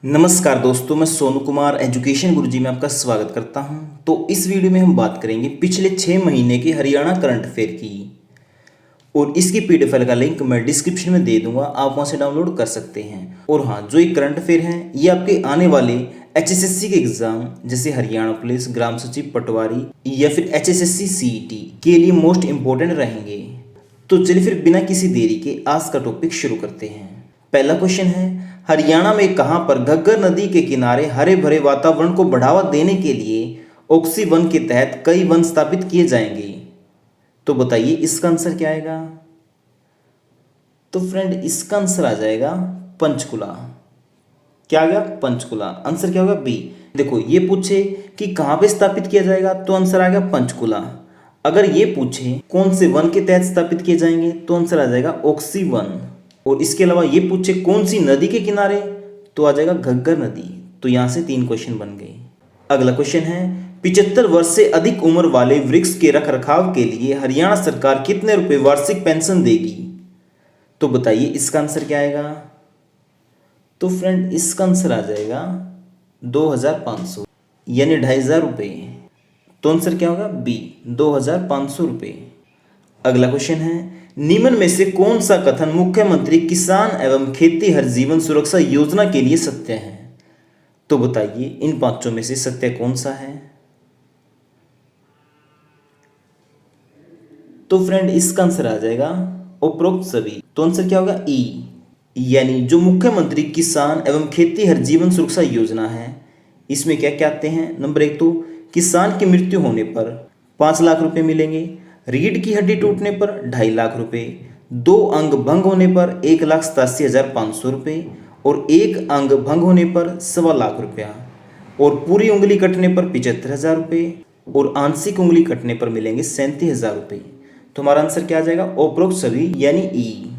नमस्कार दोस्तों, मैं सोनू कुमार एजुकेशन गुरुजी में आपका स्वागत करता हूं। तो इस वीडियो में हम बात करेंगे पिछले 6 महीने के हरियाणा करंट अफेयर की, और इसकी पीडीएफ फाइल का लिंक मैं डिस्क्रिप्शन में दे दूंगा, आप वहां से डाउनलोड कर सकते हैं। और हाँ, जो ये करंट अफेयर हैं ये आपके आने वाले एचएसएससी के एग्जाम जैसे हरियाणा पुलिस, ग्राम सचिव, पटवारी या फिर एचएसएससी सीईटी के लिए मोस्ट इंपॉर्टेंट रहेंगे। तो चलिए फिर बिना किसी देरी के आज का टॉपिक शुरू करते हैं। पहला क्वेश्चन है, हरियाणा में कहां पर घग्गर नदी के किनारे हरे भरे वातावरण को बढ़ावा देने के लिए ऑक्सी वन के तहत कई वन स्थापित किए जाएंगे? तो बताइए इसका आंसर क्या आएगा? तो फ्रेंड इसका आंसर आ जाएगा पंचकुला। क्या आ गया? पंचकुला। आंसर क्या होगा? बी। देखो, ये पूछे कि कहां पे स्थापित किया जाएगा तो आंसर आ गया पंचकुला। अगर ये पूछे कौन से वन के तहत स्थापित किए जाएंगे तो आंसर आ जाएगा ऑक्सी वन। और इसके अलावा ये पूछे कौन सी नदी के किनारे तो आ जाएगा घग्गर नदी। तो यहां से 3 क्वेश्चन बन गए। अगला क्वेश्चन है, 75 वर्ष से अधिक उम्र वाले वृक्ष के रखरखाव के लिए हरियाणा सरकार कितने रुपए वार्षिक पेंशन देगी? तो बताइए इसका आंसर क्या आएगा? तो फ्रेंड इसका आंसर आ जाएगा 2500 यानी 2500 रुपये। तो आंसर क्या होगा? बी, 2500 रुपये। अगला क्वेश्चन है, निम्न में से कौन सा कथन मुख्यमंत्री किसान एवं खेती हर जीवन सुरक्षा योजना के लिए सत्य है? तो बताइए इन 5 में से सत्य कौन सा है? तो फ्रेंड इसका आंसर आ जाएगा उपरोक्त सभी। तो आंसर क्या होगा? ई, यानी जो मुख्यमंत्री किसान एवं खेती हर जीवन सुरक्षा योजना है इसमें क्या क्या आते हैं? नंबर 1 तो किसान की मृत्यु होने पर 5 लाख रुपए मिलेंगे, रीढ़ की हड्डी टूटने पर 2.5 लाख रुपए, 2 अंग भंग होने पर 1,87,500 रुपये, और 1 अंग भंग होने पर 1.25 लाख रुपया, और पूरी उंगली कटने पर 75,000 रुपये, और आंशिक उंगली कटने पर मिलेंगे 37,000 रुपये। तो हमारा आंसर क्या आ जाएगा? उपरोक्त सभी यानी ई।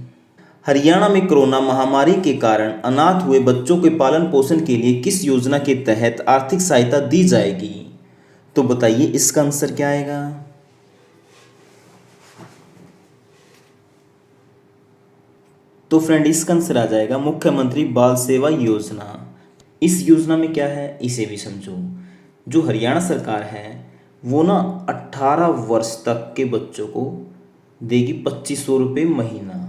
हरियाणा में कोरोना महामारी के कारण अनाथ हुए बच्चों के पालन पोषण के लिए किस योजना के तहत आर्थिक सहायता दी जाएगी? तो बताइए इसका आंसर क्या आएगा? तो फ्रेंड इसका आंसर आ जाएगा मुख्यमंत्री बाल सेवा योजना। इस योजना में क्या है इसे भी समझो। जो हरियाणा सरकार है वो ना 18 वर्ष तक के बच्चों को देगी 2500 रुपये महीना,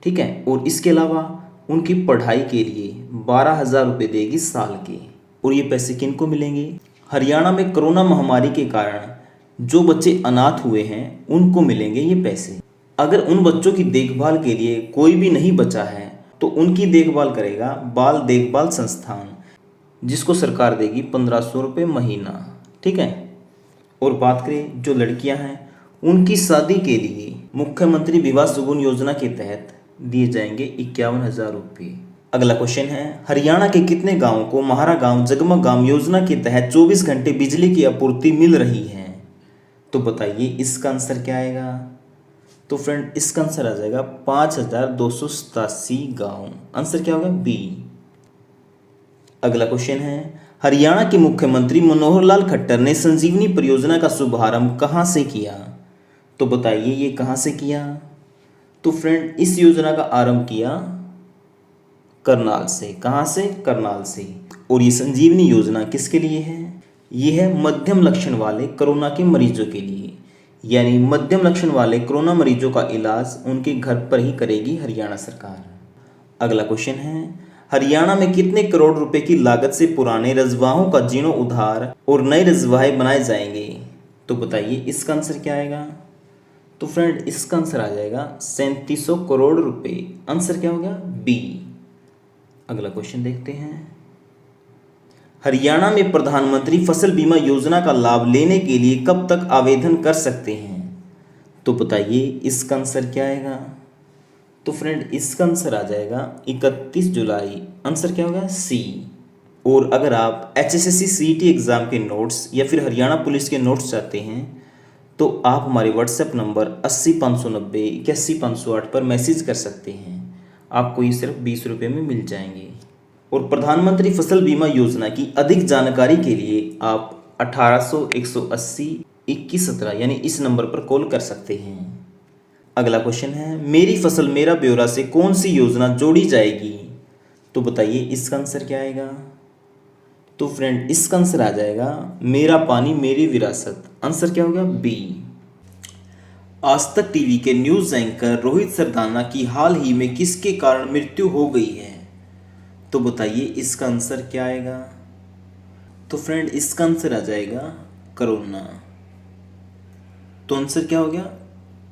ठीक है। और इसके अलावा उनकी पढ़ाई के लिए 12,000 रुपये देगी साल के। और ये पैसे किन को मिलेंगे? हरियाणा में कोरोना महामारी के कारण जो बच्चे अनाथ हुए हैं उनको मिलेंगे ये पैसे। अगर उन बच्चों की देखभाल के लिए कोई भी नहीं बचा है तो उनकी देखभाल करेगा बाल देखभाल संस्थान, जिसको सरकार देगी 1500 रुपये महीना, ठीक है। और बात करें जो लड़कियां हैं उनकी शादी के लिए मुख्यमंत्री विवाह सुगुन योजना के तहत दिए जाएंगे 51,000 रुपये। अगला क्वेश्चन है, हरियाणा के कितने गांवों को महारा गांव जगमग गांव योजना के तहत 24 घंटे बिजली की आपूर्ति मिल रही है? तो बताइए इसका आंसर क्या आएगा? तो फ्रेंड इसका आंसर आ जाएगा 5,287 गांव। आंसर क्या होगा? बी। अगला क्वेश्चन है, हरियाणा के मुख्यमंत्री मनोहर लाल खट्टर ने संजीवनी परियोजना का शुभारंभ कहां से किया? तो बताइए ये कहां से किया? तो फ्रेंड इस योजना का आरंभ किया करनाल से। कहां से? करनाल से। और ये संजीवनी योजना किसके लिए है? ये है मध्यम लक्षण वाले कोरोना के मरीजों के लिए, यानी मध्यम लक्षण वाले कोरोना मरीजों का इलाज उनके घर पर ही करेगी हरियाणा सरकार। अगला क्वेश्चन है, हरियाणा में कितने करोड़ रुपए की लागत से पुराने रजवाहों का जीर्णोद्धार और नए रजवाहे बनाए जाएंगे? तो बताइए इसका आंसर क्या आएगा? तो फ्रेंड इसका आंसर आ जाएगा 3700 करोड़ रुपए। आंसर क्या होगा? बी। अगला क्वेश्चन देखते हैं, हरियाणा में प्रधानमंत्री फसल बीमा योजना का लाभ लेने के लिए कब तक आवेदन कर सकते हैं? तो बताइए इसका आंसर क्या आएगा? तो फ्रेंड इसका आंसर आ जाएगा 31 जुलाई। आंसर क्या होगा? सी। और अगर आप एचएसएससी सीईटी एग्जाम के नोट्स या फिर हरियाणा पुलिस के नोट्स चाहते हैं तो आप हमारे व्हाट्सएप नंबर 80,590 81,508 पर मैसेज कर सकते हैं। आपको ये सिर्फ 20 रुपये में मिल जाएंगे। और प्रधानमंत्री फसल बीमा योजना की अधिक जानकारी के लिए आप 1800 180 2117 यानी इस नंबर पर कॉल कर सकते हैं। अगला क्वेश्चन है, मेरी फसल मेरा ब्यौरा से कौन सी योजना जोड़ी जाएगी? तो बताइए इसका आंसर क्या आएगा। तो फ्रेंड इसका आंसर आ जाएगा मेरा पानी मेरी विरासत। आंसर क्या होगा बी। आज तक टीवी के न्यूज एंकर रोहित सरदाना की हाल ही में किसके कारण मृत्यु हो गई है। तो बताइए इसका आंसर क्या आएगा। तो फ्रेंड इसका आंसर आ जाएगा कोरोना। तो आंसर क्या हो गया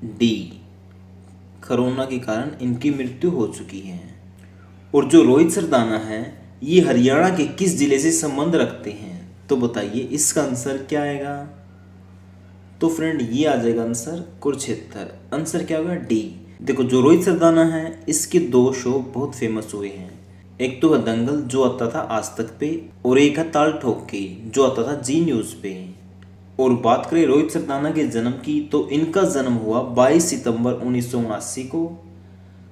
डी, कोरोना के कारण इनकी मृत्यु हो चुकी है। और जो रोहित सरदाना है ये हरियाणा के किस जिले से संबंध रखते हैं। तो बताइए इसका आंसर क्या आएगा। तो फ्रेंड ये आ जाएगा आंसर कुरुक्षेत्र। आंसर क्या होगा डी। देखो जो रोहित सरदाना है इसके 2 शो बहुत फेमस हुए हैं। एक तो है दंगल जो आता था आज तक पे, और एक है ताल ठोक के जो आता था जी न्यूज पे। और बात करें रोहित सरदाना के जन्म की तो इनका जन्म हुआ 22 सितंबर 1979 को।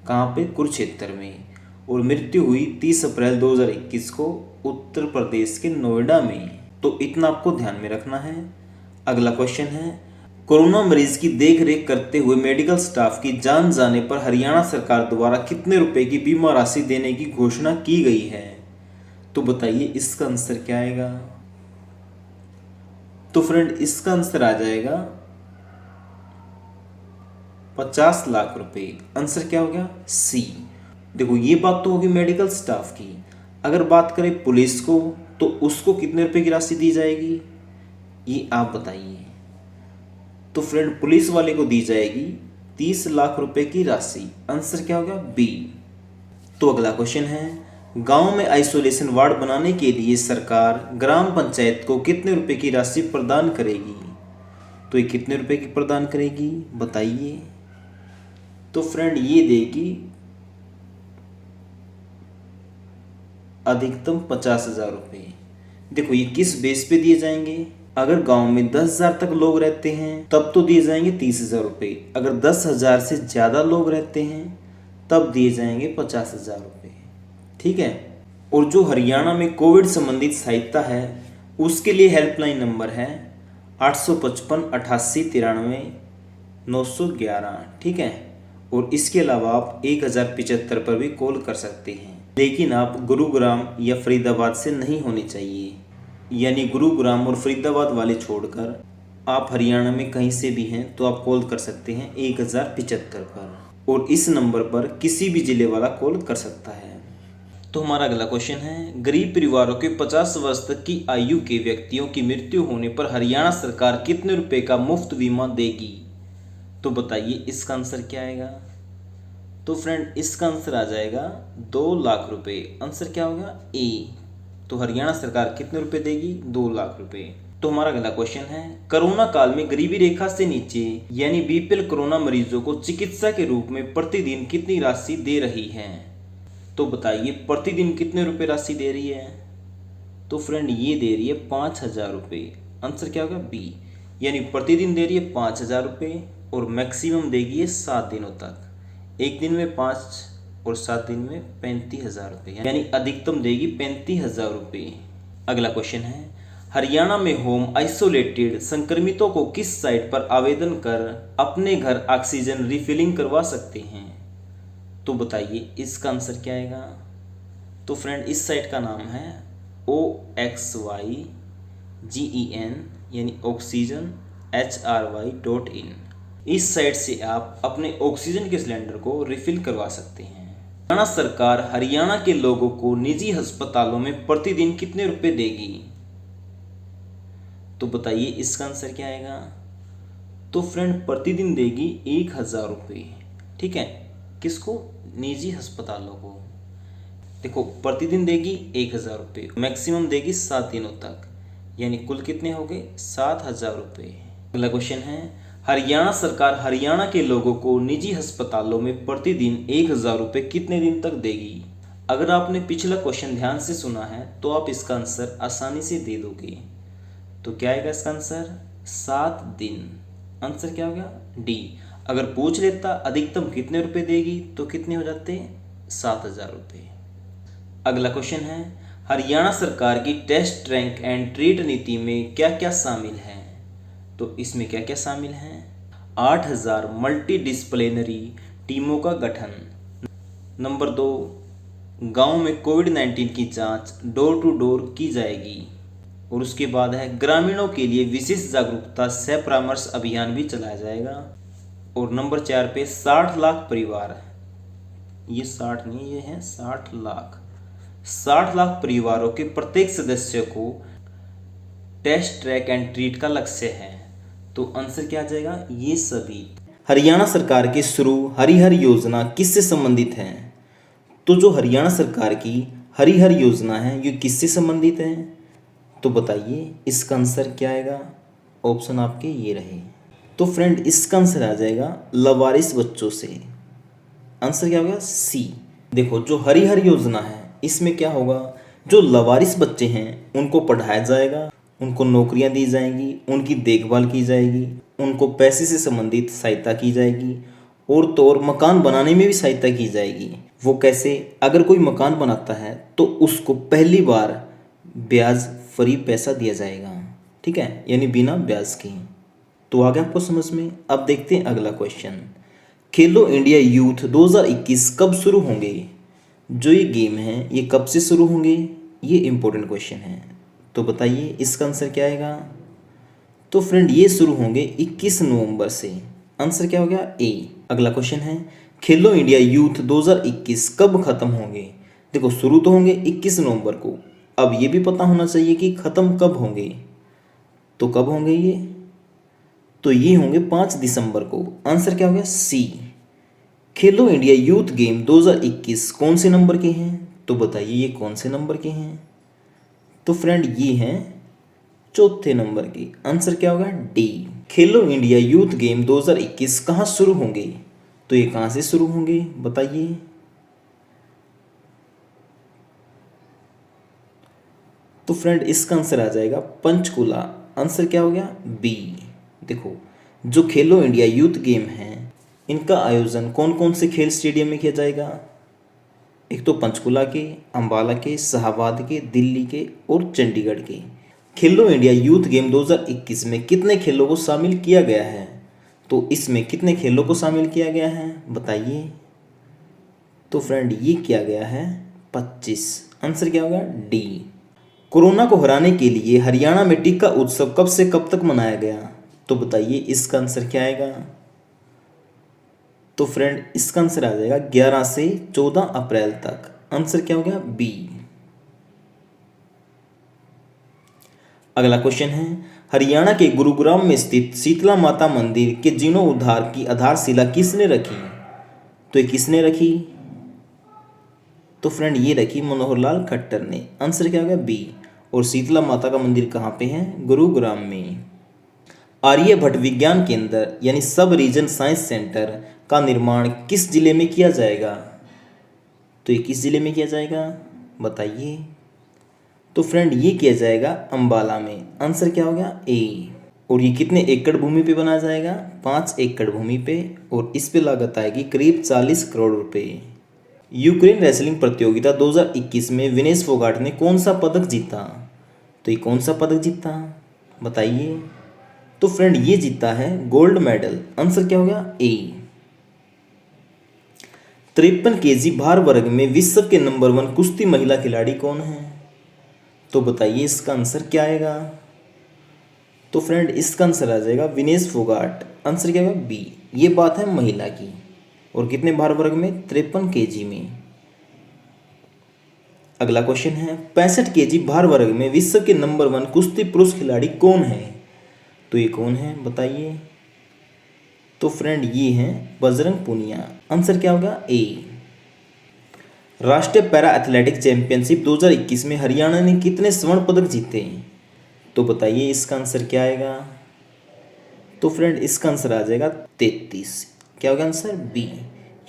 कहाँ पे कुरुक्षेत्र में। और मृत्यु हुई 30 अप्रैल 2021 को उत्तर प्रदेश के नोएडा में। तो इतना आपको ध्यान में रखना है। अगला क्वेश्चन है कोरोना मरीज की देखरेख करते हुए मेडिकल स्टाफ की जान जाने पर हरियाणा सरकार द्वारा कितने रुपए की बीमा राशि देने की घोषणा की गई है। तो बताइए इसका आंसर क्या आएगा। तो फ्रेंड इसका आंसर आ जाएगा 50 लाख रुपए। आंसर क्या हो गया सी। देखो ये बात तो होगी मेडिकल स्टाफ की। अगर बात करें पुलिस को तो उसको कितने रुपए की राशि दी जाएगी ये आप बताइए। तो फ्रेंड पुलिस वाले को दी जाएगी 30 लाख रुपए की राशि। आंसर क्या होगा बी। तो अगला क्वेश्चन है गांव में आइसोलेशन वार्ड बनाने के लिए सरकार ग्राम पंचायत को कितने रुपए की राशि प्रदान करेगी। तो ये कितने रुपए की प्रदान करेगी बताइए। तो फ्रेंड ये देगी अधिकतम 50,000 रुपये। देखो ये किस बेस पे दिए जाएंगे। अगर गांव में 10,000 तक लोग रहते हैं तब तो दिए जाएंगे 30,000 रुपये। अगर 10,000 से ज़्यादा लोग रहते हैं तब दिए जाएंगे 50,000 रुपये। ठीक है। और जो हरियाणा में कोविड संबंधित सहायता है उसके लिए हेल्पलाइन नंबर है 855 88 93 911। ठीक है। और इसके अलावा आप 1075 पर भी कॉल कर सकते हैं। लेकिन आप गुरुग्राम या फरीदाबाद से नहीं होनी चाहिए। यानी गुरुग्राम और फरीदाबाद वाले छोड़कर आप हरियाणा में कहीं से भी हैं तो आप कॉल कर सकते हैं 1075 पर। और इस नंबर पर किसी भी जिले वाला कॉल कर सकता है। तो हमारा अगला क्वेश्चन है गरीब परिवारों के 50 वर्ष तक की आयु के व्यक्तियों की मृत्यु होने पर हरियाणा सरकार कितने रुपए का मुफ्त बीमा देगी। तो बताइए इसका आंसर क्या आएगा। तो फ्रेंड इसका आंसर आ जाएगा 2 लाख रुपए। आंसर क्या होगा ए। तो हरियाणा सरकार कितने रुपए देगी 2 लाख रुपए। तो हमारा अगला क्वेश्चन है कोरोना काल में गरीबी रेखा से नीचे यानी बीपीएल कोरोना मरीजों को चिकित्सा के रूप में प्रतिदिन कितनी राशि दे रही है। तो बताइए प्रतिदिन कितने रुपए राशि दे रही है। तो फ्रेंड ये दे रही है 5,000 रुपये। आंसर क्या होगा बी। यानी प्रतिदिन दे रही है 5,000 रुपये और मैक्सिमम देगी ये 7 दिनों तक। एक दिन में 5 और 7 दिन में 35,000 रुपये। यानी अधिकतम देगी 35,000 रुपये। अगला क्वेश्चन है हरियाणा में होम आइसोलेटेड संक्रमितों को किस साइट पर आवेदन कर अपने घर ऑक्सीजन रिफिलिंग करवा सकते हैं। तो बताइए इसका आंसर क्या आएगा। तो फ्रेंड इस साइट का नाम है OXYGEN यानी ऑक्सीजन HRY.in। इस साइट से आप अपने ऑक्सीजन के सिलेंडर को रिफिल करवा सकते हैं। हरियाणा सरकार हरियाणा के लोगों को निजी अस्पतालों में प्रतिदिन कितने रुपए देगी। तो बताइए इसका आंसर क्या आएगा। तो फ्रेंड प्रतिदिन देगी 1,000 रुपये। ठीक है। किसको निजी अस्पतालों को। देखो प्रतिदिन देगी 1,000 रुपये, मैक्सिमम देगी 7 दिनों तक। यानी कुल कितने हो गए 7,000 रुपये। अगला क्वेश्चन है हरियाणा सरकार हरियाणा के लोगों को निजी अस्पतालों में प्रतिदिन 1,000 रुपये कितने दिन तक देगी। अगर आपने पिछला क्वेश्चन ध्यान से सुना है तो आप इसका आंसर आसानी से दे दोगे। तो क्या आएगा इसका आंसर 7 दिन। आंसर क्या हो गया डी। अगर पूछ लेता अधिकतम कितने रुपए देगी तो कितने हो जाते 7,000 रुपये। अगला क्वेश्चन है हरियाणा सरकार की टेस्ट ट्रैक एंड ट्रीट नीति में क्या क्या शामिल है। तो इसमें क्या क्या शामिल है 8,000 मल्टी डिसिप्लिनरी टीमों का गठन। नंबर 2 गांव में कोविड-19 की जांच डोर टू डोर की जाएगी। और उसके बाद है ग्रामीणों के लिए विशेष जागरूकता सह परामर्श अभियान भी चलाया जाएगा। और नंबर 4 पे 60 लाख परिवार, ये 60 नहीं, ये है 60 लाख, 60 लाख परिवारों के प्रत्येक सदस्य को टेस्ट ट्रैक एंड ट्रीट का लक्ष्य है। तो आंसर क्या आ जाएगा, ये सभी। हरियाणा सरकार की शुरू हरिहर योजना किससे संबंधित है? तो जो हरियाणा सरकार की हरिहर योजना है ये किससे संबंधित है? तो बताइए इसका आंसर क्या आएगा? ऑप्शन आपके ये रहे। तो फ्रेंड इसका आंसर आ जाएगा लवारिस बच्चों से। आंसर क्या होगा? सी। देखो जो हरिहर योजना है इसमें क्या होगा, जो लवारिस बच्चे हैं उनको पढ़ाया जाएगा, उनको नौकरियां दी जाएंगी, उनकी देखभाल की जाएगी, उनको पैसे से संबंधित सहायता की जाएगी और तो और मकान बनाने में भी सहायता की जाएगी। वो कैसे? अगर कोई मकान बनाता है तो उसको पहली बार ब्याज फ्री पैसा दिया जाएगा, ठीक है, यानी बिना ब्याज के। तो आ गया आपको समझ में। अब देखते हैं अगला क्वेश्चन। खेलो इंडिया यूथ 2021 कब शुरू होंगे? जो ये गेम है ये कब से शुरू होंगे, ये इंपॉर्टेंट क्वेश्चन है। तो बताइए इसका आंसर क्या आएगा? तो फ्रेंड ये शुरू होंगे 21 नवंबर से। आंसर क्या हो गया? ए। अगला क्वेश्चन है खेलो इंडिया यूथ 2021 कब खत्म होंगे? देखो शुरू तो होंगे 21 नवंबर को, अब ये भी पता होना चाहिए कि खत्म कब होंगे। तो कब होंगे ये? तो ये होंगे 5 दिसंबर को। आंसर क्या हो गया? सी। खेलो इंडिया यूथ गेम 2021 कौन से नंबर के हैं? तो बताइए ये कौन से नंबर के हैं? तो फ्रेंड ये हैं चौथे नंबर के। आंसर क्या होगा? डी। खेलो इंडिया यूथ गेम 2021 कहाँ शुरू होंगे? तो ये कहाँ से शुरू होंगे बताइए? तो फ्रेंड इसका आंसर आ जाएगा पंचकुला। आंसर क्या हो गया? बी। देखो जो खेलो इंडिया यूथ गेम है इनका आयोजन कौन कौन से खेल स्टेडियम में किया जाएगा? एक तो पंचकुला के, अंबाला के, शाहबाद के, दिल्ली के और चंडीगढ़ के। खेलो इंडिया यूथ गेम 2021 में कितने खेलों को शामिल किया गया है? तो इसमें कितने खेलों को शामिल किया गया है बताइए? तो फ्रेंड ये किया गया है 25। आंसर क्या होगा? डी। कोरोना को हराने के लिए हरियाणा में टीका उत्सव कब से कब तक मनाया गया? तो बताइए इसका आंसर क्या आएगा? तो फ्रेंड इसका आंसर आ जाएगा 11 से 14 अप्रैल तक। आंसर क्या हो गया? बी। अगला क्वेश्चन है हरियाणा के गुरुग्राम में स्थित शीतला माता मंदिर के जीर्णोद्धार की आधारशिला किसने रखी? तो ये किसने रखी? तो फ्रेंड ये रखी मनोहर लाल खट्टर ने। आंसर क्या हो गया? बी। और शीतला माता का मंदिर कहाँ पे है? गुरुग्राम में। आर्यभट्ट विज्ञान केंद्र यानी सब रीजन साइंस सेंटर का निर्माण किस जिले में किया जाएगा? तो ये किस जिले में किया जाएगा बताइए? तो फ्रेंड ये किया जाएगा अंबाला में। आंसर क्या हो गया? ए। और ये कितने एकड़ भूमि पे बनाया जाएगा? 5 एकड़ भूमि पे, और इस पे लागत आएगी करीब 40 करोड़ रुपए। यूक्रेन रेसलिंग प्रतियोगिता 2021 में विनेश फोगाट ने कौन सा पदक जीता? तो ये कौन सा पदक जीता बताइए? तो फ्रेंड ये जीता है गोल्ड मेडल। आंसर क्या हो गया? ए। 53 केजी भार वर्ग में विश्व के नंबर 1 कुश्ती महिला खिलाड़ी कौन है? तो बताइए इसका आंसर क्या आएगा? तो फ्रेंड इसका आंसर आ जाएगा विनेश फोगाट। आंसर क्या होगा? बी। ये बात है महिला की। और कितने भार वर्ग में? 53 केजी में। अगला क्वेश्चन है 65 केजी भार वर्ग में विश्व के नंबर 1 कुश्ती पुरुष खिलाड़ी कौन है? तो ये कौन है बताइए? तो फ्रेंड ये हैं बजरंग पूनिया। आंसर क्या होगा? ए। राष्ट्रीय पैरा एथलेटिक चैंपियनशिप 2021 में हरियाणा ने कितने स्वर्ण पदक जीते? तो बताइए इसका आंसर क्या आएगा? तो फ्रेंड इसका आंसर आ जाएगा 33। क्या होगा आंसर? बी।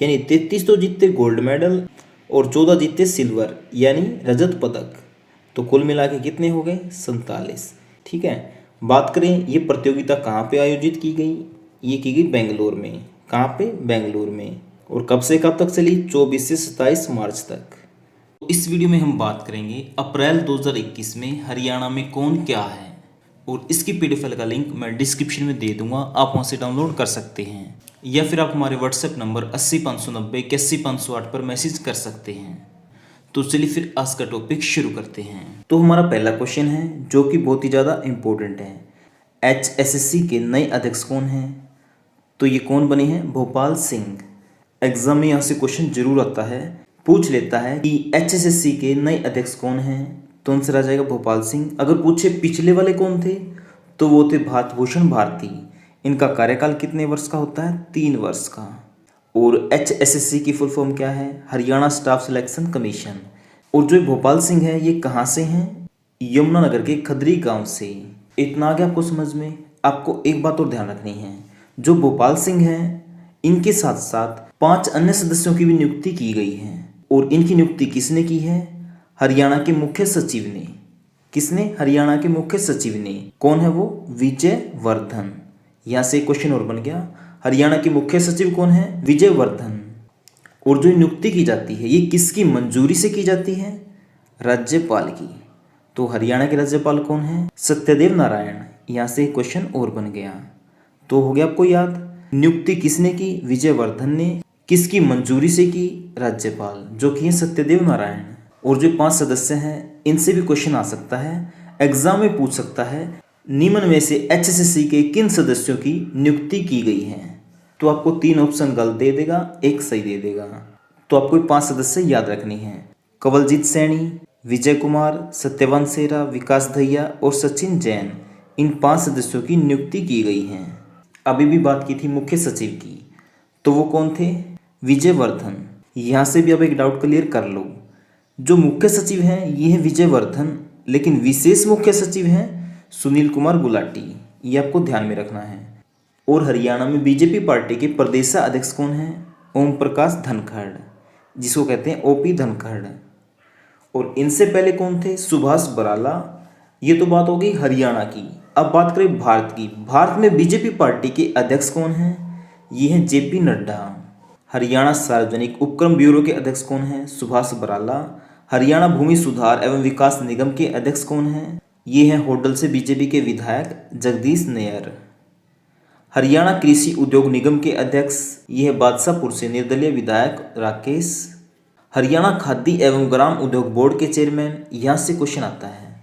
यानी 33 तो जीतते गोल्ड मेडल और 14 जीतते सिल्वर यानी रजत पदक। तो कुल मिला के कितने हो गए? 47। ठीक है। बात करें ये प्रतियोगिता कहाँ पे आयोजित की गई? ये की गई बेंगलोर में। कहाँ पे? बेंगलोर में। और कब से कब तक चली? 24 से 27 मार्च तक। तो इस वीडियो में हम बात करेंगे अप्रैल 2021 में हरियाणा में कौन क्या है, और इसकी पीडीएफ फाइल का लिंक मैं डिस्क्रिप्शन में दे दूंगा, आप वहां से डाउनलोड कर सकते हैं, या फिर आप हमारे व्हाट्सएप नंबर 80 590 81 508 पर मैसेज कर सकते हैं। तो चलिए फिर आज का टॉपिक शुरू करते हैं। तो हमारा पहला क्वेश्चन है जो कि बहुत ही ज़्यादा इम्पोर्टेंट है। HSSC के नए अध्यक्ष कौन हैं? तो ये कौन बने हैं? भोपाल सिंह। एग्जाम में यहाँ से क्वेश्चन जरूर आता है, पूछ लेता है कि HSSC के नए अध्यक्ष कौन हैं? तो आंसर आ जाएगा भोपाल सिंह। अगर पूछे पिछले वाले कौन थे, तो वो थे भारत भूषण भारती। इनका कार्यकाल कितने वर्ष का होता है? 3 वर्ष का। और HSSC की फुल फॉर्म क्या है? Haryana staff selection commission. और जो भोपाल सिंह है ये कहाँ से हैं? यमुनानगर के खदरी गांव से। इतना आ गया आपको समझ में। आपको एक बात और ध्यान रखनी है, जो भोपाल सिंह हैं इनके साथ साथ 5 अन्य सदस्यों की भी नियुक्ति की गई है। और इनकी नियुक्ति किसने की है? हरियाणा के मुख्य सचिव ने। किसने? हरियाणा के मुख्य सचिव ने। कौन है वो? विजय वर्धन। यहाँ से क्वेश्चन और बन गया, हरियाणा के मुख्य सचिव कौन है? विजय वर्धन। और जो नियुक्ति की जाती है ये किसकी मंजूरी से की जाती है? राज्यपाल की। तो हरियाणा के राज्यपाल कौन है? सत्यदेव नारायण। यहाँ से क्वेश्चन और बन गया। तो हो गया आपको याद, नियुक्ति किसने की? विजय वर्धन ने। किसकी मंजूरी से की? राज्यपाल, जो कि है सत्यदेव नारायण। और जो 5 सदस्य हैं इनसे भी क्वेश्चन आ सकता है, एग्जाम में पूछ सकता है, निम्न में से HSSC के किन सदस्यों की नियुक्ति की गई है? तो आपको 3 ऑप्शन गलत दे देगा, 1 सही दे देगा। तो आपको 5 सदस्य याद रखनी है, कंवलजीत सैनी, विजय कुमार, सत्यवान सेरा, विकास दहिया और सचिन जैन। इन 5 सदस्यों की नियुक्ति की गई है। अभी भी बात की थी मुख्य सचिव की, तो वो कौन थे? विजय वर्धन। यहाँ से भी अब एक डाउट क्लियर कर लो, जो मुख्य सचिव हैं ये है विजय वर्धन, लेकिन विशेष मुख्य सचिव हैं सुनील कुमार गुलाटी। ये आपको ध्यान में रखना है। और हरियाणा में बीजेपी पार्टी के प्रदेश अध्यक्ष कौन हैं? ओम प्रकाश धनखड़, जिसको कहते हैं OP धनखड़। और इनसे पहले कौन थे? सुभाष बराला। ये तो बात हो गई हरियाणा की। अब बात करें भारत की। भारत में बीजेपी पार्टी के अध्यक्ष कौन हैं? ये हैं JP नड्डा। हरियाणा सार्वजनिक उपक्रम ब्यूरो के अध्यक्ष कौन हैं? सुभाष बराला। हरियाणा भूमि सुधार एवं विकास निगम के अध्यक्ष कौन हैं? ये हैं होडल से बीजेपी के विधायक जगदीश नेयर। हरियाणा कृषि उद्योग निगम के अध्यक्ष ये है बादशाहपुर से निर्दलीय विधायक राकेश। हरियाणा खाद्य एवं ग्राम उद्योग बोर्ड के चेयरमैन, यहाँ से क्वेश्चन आता है,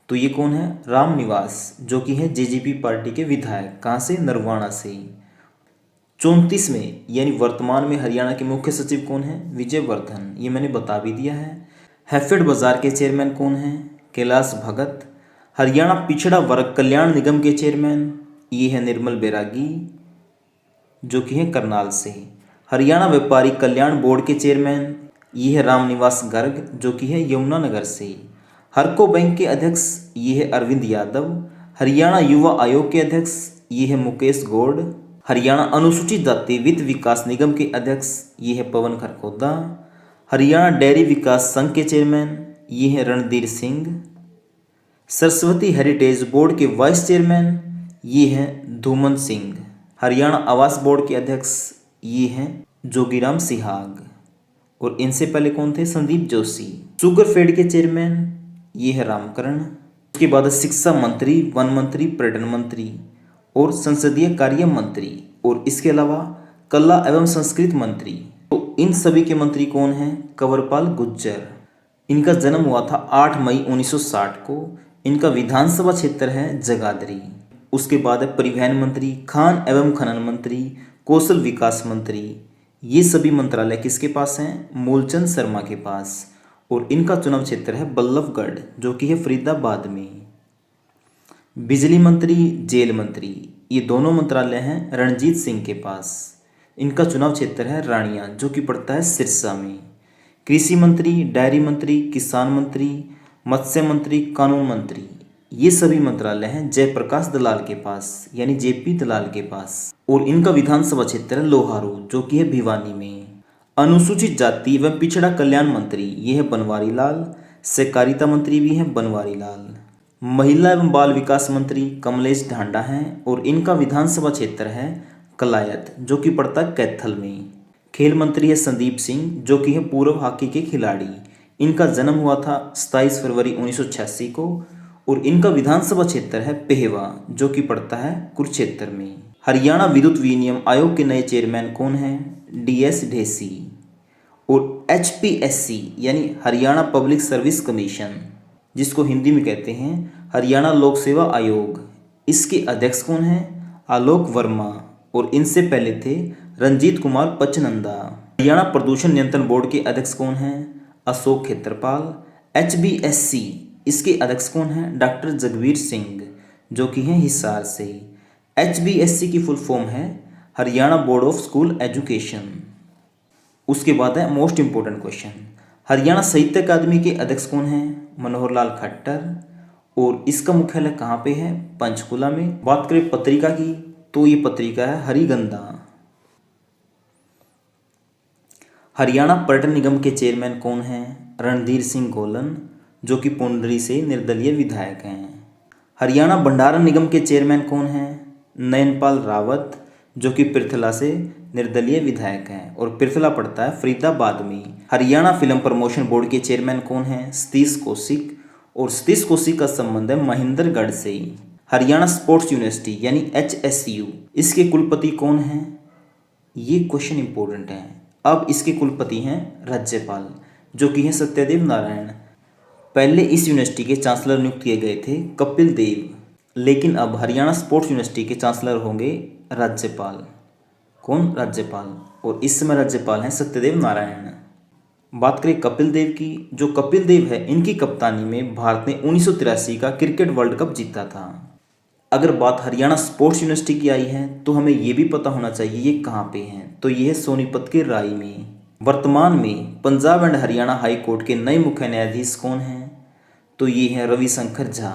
तो ये कौन है? राम निवास, जो कि है JJP पार्टी के विधायक। कहाँ से? नरवाना से। 34 में यानी वर्तमान में हरियाणा के मुख्य सचिव कौन है? विजय वर्धन। ये मैंने बता भी दिया है। हैफेड बाजार के चेयरमैन कौन है? कैलाश भगत। हरियाणा पिछड़ा वर्ग कल्याण निगम के चेयरमैन ये है निर्मल बैरागी, जो कि है करनाल से। हरियाणा व्यापारी कल्याण बोर्ड के चेयरमैन ये है रामनिवास गर्ग, जो कि है यमुनानगर से। हरको बैंक के अध्यक्ष ये है अरविंद यादव। हरियाणा युवा आयोग के अध्यक्ष ये है मुकेश गौड़। हरियाणा अनुसूचित जाति वित्त विकास निगम के अध्यक्ष ये है पवन खरखोदा। हरियाणा डेयरी विकास संघ के चेयरमैन ये है रणधीर सिंह। सरस्वती हेरिटेज बोर्ड के वाइस चेयरमैन ये हैं धूमन सिंह। हरियाणा आवास बोर्ड के अध्यक्ष ये हैं जोगीराम सिहाग। और इनसे पहले कौन थे? संदीप जोशी। शुगरफेड के चेयरमैन ये है रामकरण। उसके बाद शिक्षा मंत्री, वन मंत्री, पर्यटन मंत्री और संसदीय कार्य मंत्री। और इसके अलावा कला एवं संस्कृति मंत्री। तो इन सभी के मंत्री कौन हैं? कंवरपाल गुर्जर। इनका जन्म हुआ था 8 मई 1960 को। इनका विधानसभा क्षेत्र है जगाधरी। उसके बाद है परिवहन मंत्री, खान एवं खनन मंत्री, कौशल विकास मंत्री। ये सभी मंत्रालय किसके पास हैं? मूलचंद शर्मा के पास। और इनका चुनाव क्षेत्र है बल्लभगढ़, जो कि है फरीदाबाद में। बिजली मंत्री, जेल मंत्री, ये दोनों मंत्रालय हैं रणजीत सिंह के पास। इनका चुनाव क्षेत्र है रानिया, जो कि पड़ता है सिरसा में। कृषि मंत्री, डायरी मंत्री, किसान मंत्री, मत्स्य मंत्री, कानून मंत्री, ये सभी मंत्रालय हैं जयप्रकाश दलाल के पास, यानी JP दलाल के पास। और इनका विधानसभा क्षेत्र है लोहारू, जो कि है भिवानी में। अनुसूचित जाति एवं पिछड़ा कल्याण मंत्री ये है बनवारी लाल। सहकारिता मंत्री भी हैं बनवारी लाल। महिला एवं बाल विकास मंत्री कमलेश ढांडा हैं। और इनका विधानसभा क्षेत्र है कलायत, जो कि पड़ता है कैथल में। खेल मंत्री है संदीप सिंह, जो कि है पूर्व हॉकी के खिलाड़ी। इनका जन्म हुआ था 27 फरवरी 1986 को। और इनका विधानसभा क्षेत्र है पेहवा, जो कि पड़ता है कुरुक्षेत्र में। हरियाणा विद्युत विनियम आयोग के नए चेयरमैन कौन हैं? DS ढेसी। और HPSC यानी हरियाणा पब्लिक सर्विस कमीशन, जिसको हिंदी में कहते हैं हरियाणा लोक सेवा आयोग, इसके अध्यक्ष कौन हैं? आलोक वर्मा। और इनसे पहले थे रंजीत कुमार पचनंदा। हरियाणा प्रदूषण नियंत्रण बोर्ड के अध्यक्ष कौन हैं? अशोक खेत्रपाल। HBSC इसके अध्यक्ष कौन हैं? डॉक्टर जगवीर सिंह, जो कि हैं हिसार से। HBSC की फुल फॉर्म है Haryana board of school education. उसके बाद है मोस्ट इंपॉर्टेंट क्वेश्चन, हरियाणा साहित्य अकादमी के अध्यक्ष कौन हैं? मनोहर लाल खट्टर। और इसका मुख्यालय कहाँ पे है? पंचकुला में। बात करें पत्रिका की तो ये पत्रिका है हरिगंधा। हरियाणा पर्यटन निगम के चेयरमैन कौन हैं? रणधीर सिंह गोलन, जो कि पुंडरी से निर्दलीय विधायक हैं। हरियाणा भंडारण निगम के चेयरमैन कौन हैं? नयनपाल रावत, जो कि पृथला से निर्दलीय विधायक हैं और पृथला पड़ता है फरीदाबाद में। हरियाणा फिल्म प्रमोशन बोर्ड के चेयरमैन कौन हैं? सतीश कौशिक, और सतीश कौशिक का संबंध है महेंद्रगढ़ से। हरियाणा स्पोर्ट्स यूनिवर्सिटी यानी HSU, इसके कुलपति कौन हैं? ये क्वेश्चन इंपॉर्टेंट है। अब इसके कुलपति हैं राज्यपाल, जो कि हैं सत्यदेव नारायण। पहले इस यूनिवर्सिटी के चांसलर नियुक्त किए गए थे कपिल देव, लेकिन अब हरियाणा स्पोर्ट्स यूनिवर्सिटी के चांसलर होंगे राज्यपाल। कौन? राज्यपाल। और इस समय राज्यपाल हैं सत्यदेव नारायण। बात करें कपिल देव की, जो कपिल देव है इनकी कप्तानी में भारत ने 1983 का क्रिकेट वर्ल्ड कप जीता था। अगर बात हरियाणा स्पोर्ट्स यूनिवर्सिटी की आई है तो हमें ये भी पता होना चाहिए ये कहाँ पे हैं, तो ये है सोनीपत के राई में। वर्तमान में Punjab and Haryana high court के नए मुख्य न्यायाधीश कौन हैं? तो ये हैं रविशंकर झा।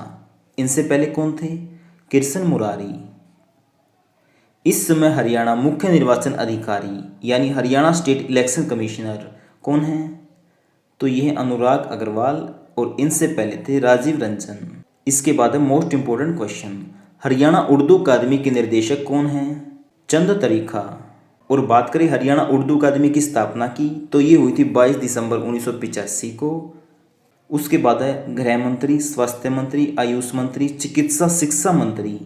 इनसे पहले कौन थे? कृष्ण मुरारी। इस समय हरियाणा मुख्य निर्वाचन अधिकारी यानी हरियाणा स्टेट इलेक्शन कमिश्नर कौन हैं? तो ये हैं अनुराग अग्रवाल, और इनसे पहले थे राजीव रंजन। इसके बाद है most important question, Haryana Urdu अकादमी के निर्देशक कौन हैं? चंद तरीखा। और बात करें हरियाणा उर्दू अकादमी की स्थापना की तो ये हुई थी 22 दिसंबर 1985 को। उसके बाद है गृह मंत्री, स्वास्थ्य मंत्री, आयुष मंत्री, चिकित्सा शिक्षा मंत्री,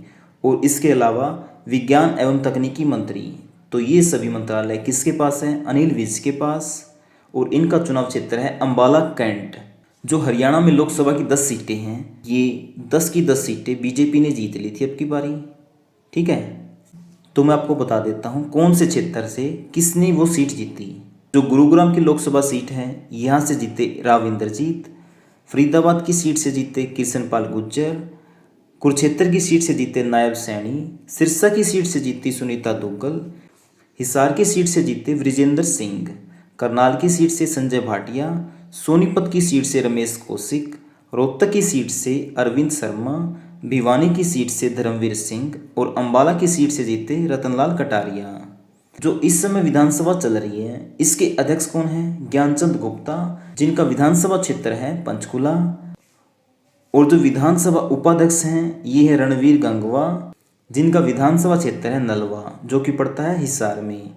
और इसके अलावा विज्ञान एवं तकनीकी मंत्री। तो ये सभी मंत्रालय किसके पास हैं? अनिल विज के पास। और इनका चुनाव क्षेत्र है अंबाला कैंट। जो हरियाणा में लोकसभा की 10 सीटें हैं, ये 10 की 10 सीटें बीजेपी ने जीत ली थी अब की बारी। ठीक है, तो मैं आपको बता देता हूँ कौन से क्षेत्र से किसने वो सीट जीती। जो गुरुग्राम की लोकसभा सीट है यहाँ से जीते राव इंद्रजीत, फरीदाबाद की सीट से जीते कृष्णपाल गुर्जर, कुरुक्षेत्र की सीट से जीते नायब सैनी, सिरसा की सीट से जीती सुनीता दुग्गल, हिसार की सीट से जीते वृजेंद्र सिंह, करनाल की सीट से संजय भाटिया, सोनीपत की सीट से रमेश कौशिक, रोहतक की सीट से अरविंद शर्मा, भिवानी की सीट से धर्मवीर सिंह, और अंबाला की सीट से जीते रतनलाल कटारिया। जो इस समय विधानसभा चल रही है इसके अध्यक्ष कौन हैं? ज्ञानचंद गुप्ता, जिनका विधानसभा क्षेत्र है पंचकुला। और जो विधानसभा उपाध्यक्ष हैं ये है रणवीर गंगवा, जिनका विधानसभा क्षेत्र है नलवा, जो कि पड़ता है हिसार में।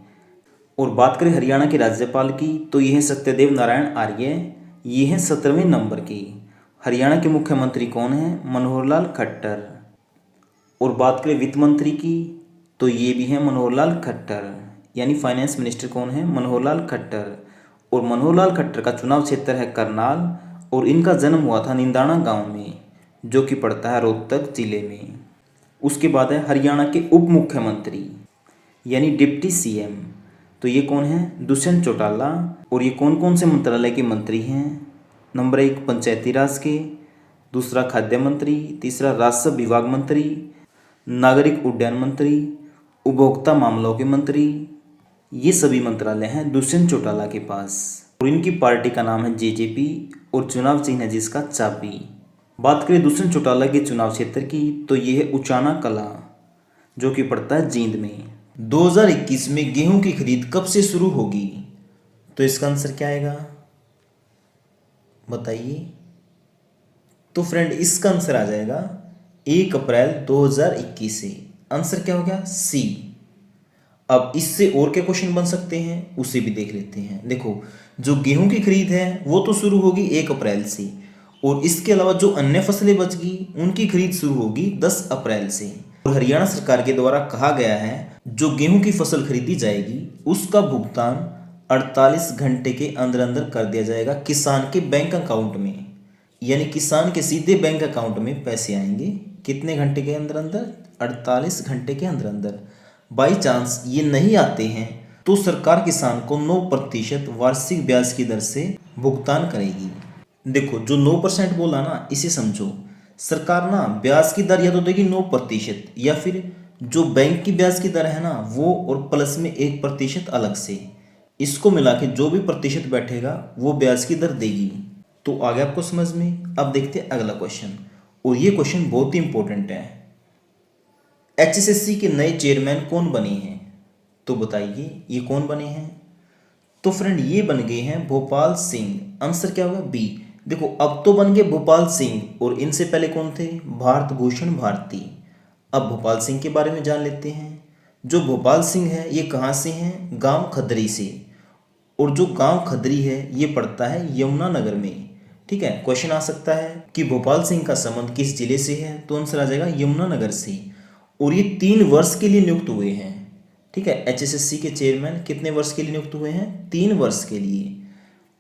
और बात करें हरियाणा के राज्यपाल की तो ये है सत्यदेव नारायण आर्य, ये हैं 17वें नंबर की। हरियाणा के मुख्यमंत्री कौन हैं? मनोहर लाल खट्टर। और बात करें वित्त मंत्री की तो ये भी हैं मनोहर लाल खट्टर, यानी फाइनेंस मिनिस्टर कौन है? मनोहर लाल खट्टर। और मनोहर लाल खट्टर का चुनाव क्षेत्र है करनाल, और इनका जन्म हुआ था निंदाना गांव में, जो कि पड़ता है रोहतक जिले में। उसके बाद है हरियाणा के उप मुख्यमंत्री यानी डिप्टी CM, तो ये कौन है? दुष्यंत चौटाला। और ये कौन कौन से मंत्रालय के मंत्री हैं? नंबर 1 पंचायती राज के, दूसरा खाद्य मंत्री, तीसरा राजस्व विभाग मंत्री, नागरिक उड्डयन मंत्री, उपभोक्ता मामलों के मंत्री। ये सभी मंत्रालय हैं दुष्यंत चौटाला के पास। और इनकी पार्टी का नाम है JJP, और चुनाव चिन्ह है जिसका चाबी। बात करें दुष्यंत चौटाला के चुनाव क्षेत्र की तो ये है उचाना कला, जो कि पड़ता है जींद में। 2021 में गेहूं की खरीद कब से शुरू होगी? तो इसका आंसर क्या आएगा बताइए। तो फ्रेंड इसका आंसर आ जाएगा 1 अप्रैल 2021 से। आंसर क्या हो गया? C। अब इससे और क्या क्वेश्चन बन सकते हैं उसे भी देख लेते हैं। देखो, जो गेहूं की खरीद है वो तो शुरू होगी 1 अप्रैल से, और इसके अलावा जो अन्य फसलें बच गई उनकी खरीद शुरू होगी 10 अप्रैल से। और हरियाणा सरकार के द्वारा कहा गया है जो गेहूं की फसल खरीदी जाएगी उसका भुगतान 48 घंटे के अंदर अंदर कर दिया जाएगा किसान के बैंक अकाउंट में, यानी किसान के सीधे बैंक अकाउंट में पैसे आएंगे। कितने घंटे के अंदर अंदर? 48 घंटे के अंदर अंदर। बाई चांस ये नहीं आते हैं तो सरकार किसान को 9% वार्षिक ब्याज की दर से भुगतान करेगी। देखो जो 9% बोला ना, इसे समझो। सरकार ना ब्याज की दर या तो देगी 9% या फिर जो बैंक की ब्याज की दर है ना वो, और प्लस में 1% अलग से, इसको मिला के जो भी प्रतिशत बैठेगा वो ब्याज की दर देगी। तो आ गया आपको समझ में। अब देखते हैं अगला क्वेश्चन, और ये क्वेश्चन बहुत ही इंपॉर्टेंट है। एचएसएससी के नए चेयरमैन कौन बने हैं? तो बताइए ये कौन बने हैं? तो फ्रेंड ये बन गए हैं भोपाल सिंह। आंसर क्या होगा? बी। देखो अब तो बन गए भोपाल सिंह, और इनसे पहले कौन थे? भारत भूषण भारती। अब भोपाल सिंह के बारे में जान लेते हैं। जो भोपाल सिंह है ये कहाँ से हैं? गांव खदरी से। और जो गांव खदरी है ये पड़ता है यमुनानगर में। ठीक है, क्वेश्चन आ सकता है कि भोपाल सिंह का संबंध किस जिले से है? तो आंसर आ जाएगा यमुनानगर से। और ये 3 वर्ष के लिए नियुक्त हुए हैं। ठीक है, एचएसएससी के चेयरमैन कितने वर्ष के लिए नियुक्त हुए हैं? 3 वर्ष के लिए।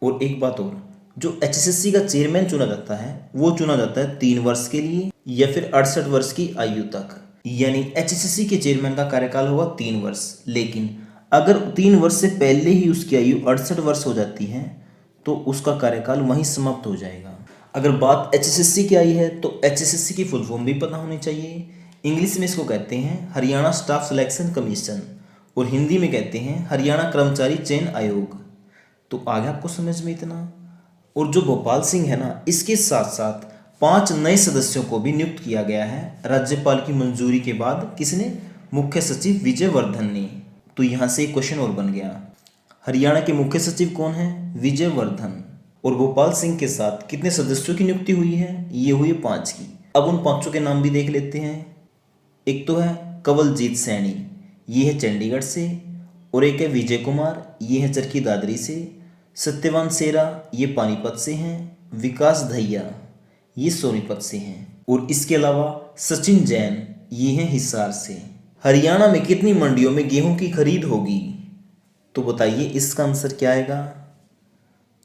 और एक बात और, जो एचएसएससी का चेयरमैन चुना जाता है वो चुना जाता है 3 वर्ष के लिए या फिर 68 वर्ष की आयु तक। यानी एचएसएससी के चेयरमैन का कार्यकाल होगा 3 वर्ष। लेकिन अगर 3 वर्ष से पहले ही उसकी आयु 68 वर्ष हो जाती है तो उसका कार्यकाल वहीं समाप्त हो जाएगा। अगर बात एचएसएससी की आई है तो एचएसएससी की फुल फॉर्म भी पता होनी चाहिए। इंग्लिश में इसको कहते हैं हरियाणा स्टाफ सिलेक्शन कमीशन, और हिंदी में कहते हैं हरियाणा कर्मचारी चयन आयोग। तो आगे आपको समझ में इतना। और जो भोपाल सिंह है ना, इसके साथ साथ 5 नए सदस्यों को भी नियुक्त किया गया है राज्यपाल की मंजूरी के बाद। किसने? मुख्य सचिव विजय वर्धन ने। तो यहाँ से एक क्वेश्चन और बन गया, हरियाणा के मुख्य सचिव कौन है? विजय वर्धन। और भोपाल सिंह के साथ कितने सदस्यों की नियुक्ति हुई है? ये हुई 5 की। अब उन 5 के नाम भी देख लेते हैं। एक तो है कंवलजीत सैनी, ये है चंडीगढ़ से। और एक है विजय कुमार, ये है चरखी दादरी से। सत्यवान सेरा, ये पानीपत से हैं। विकास दहिया, ये सोनीपत से हैं। और इसके अलावा सचिन जैन, ये हैं हिसार से। हरियाणा में कितनी मंडियों में गेहूं की खरीद होगी? तो बताइए इसका आंसर क्या आएगा?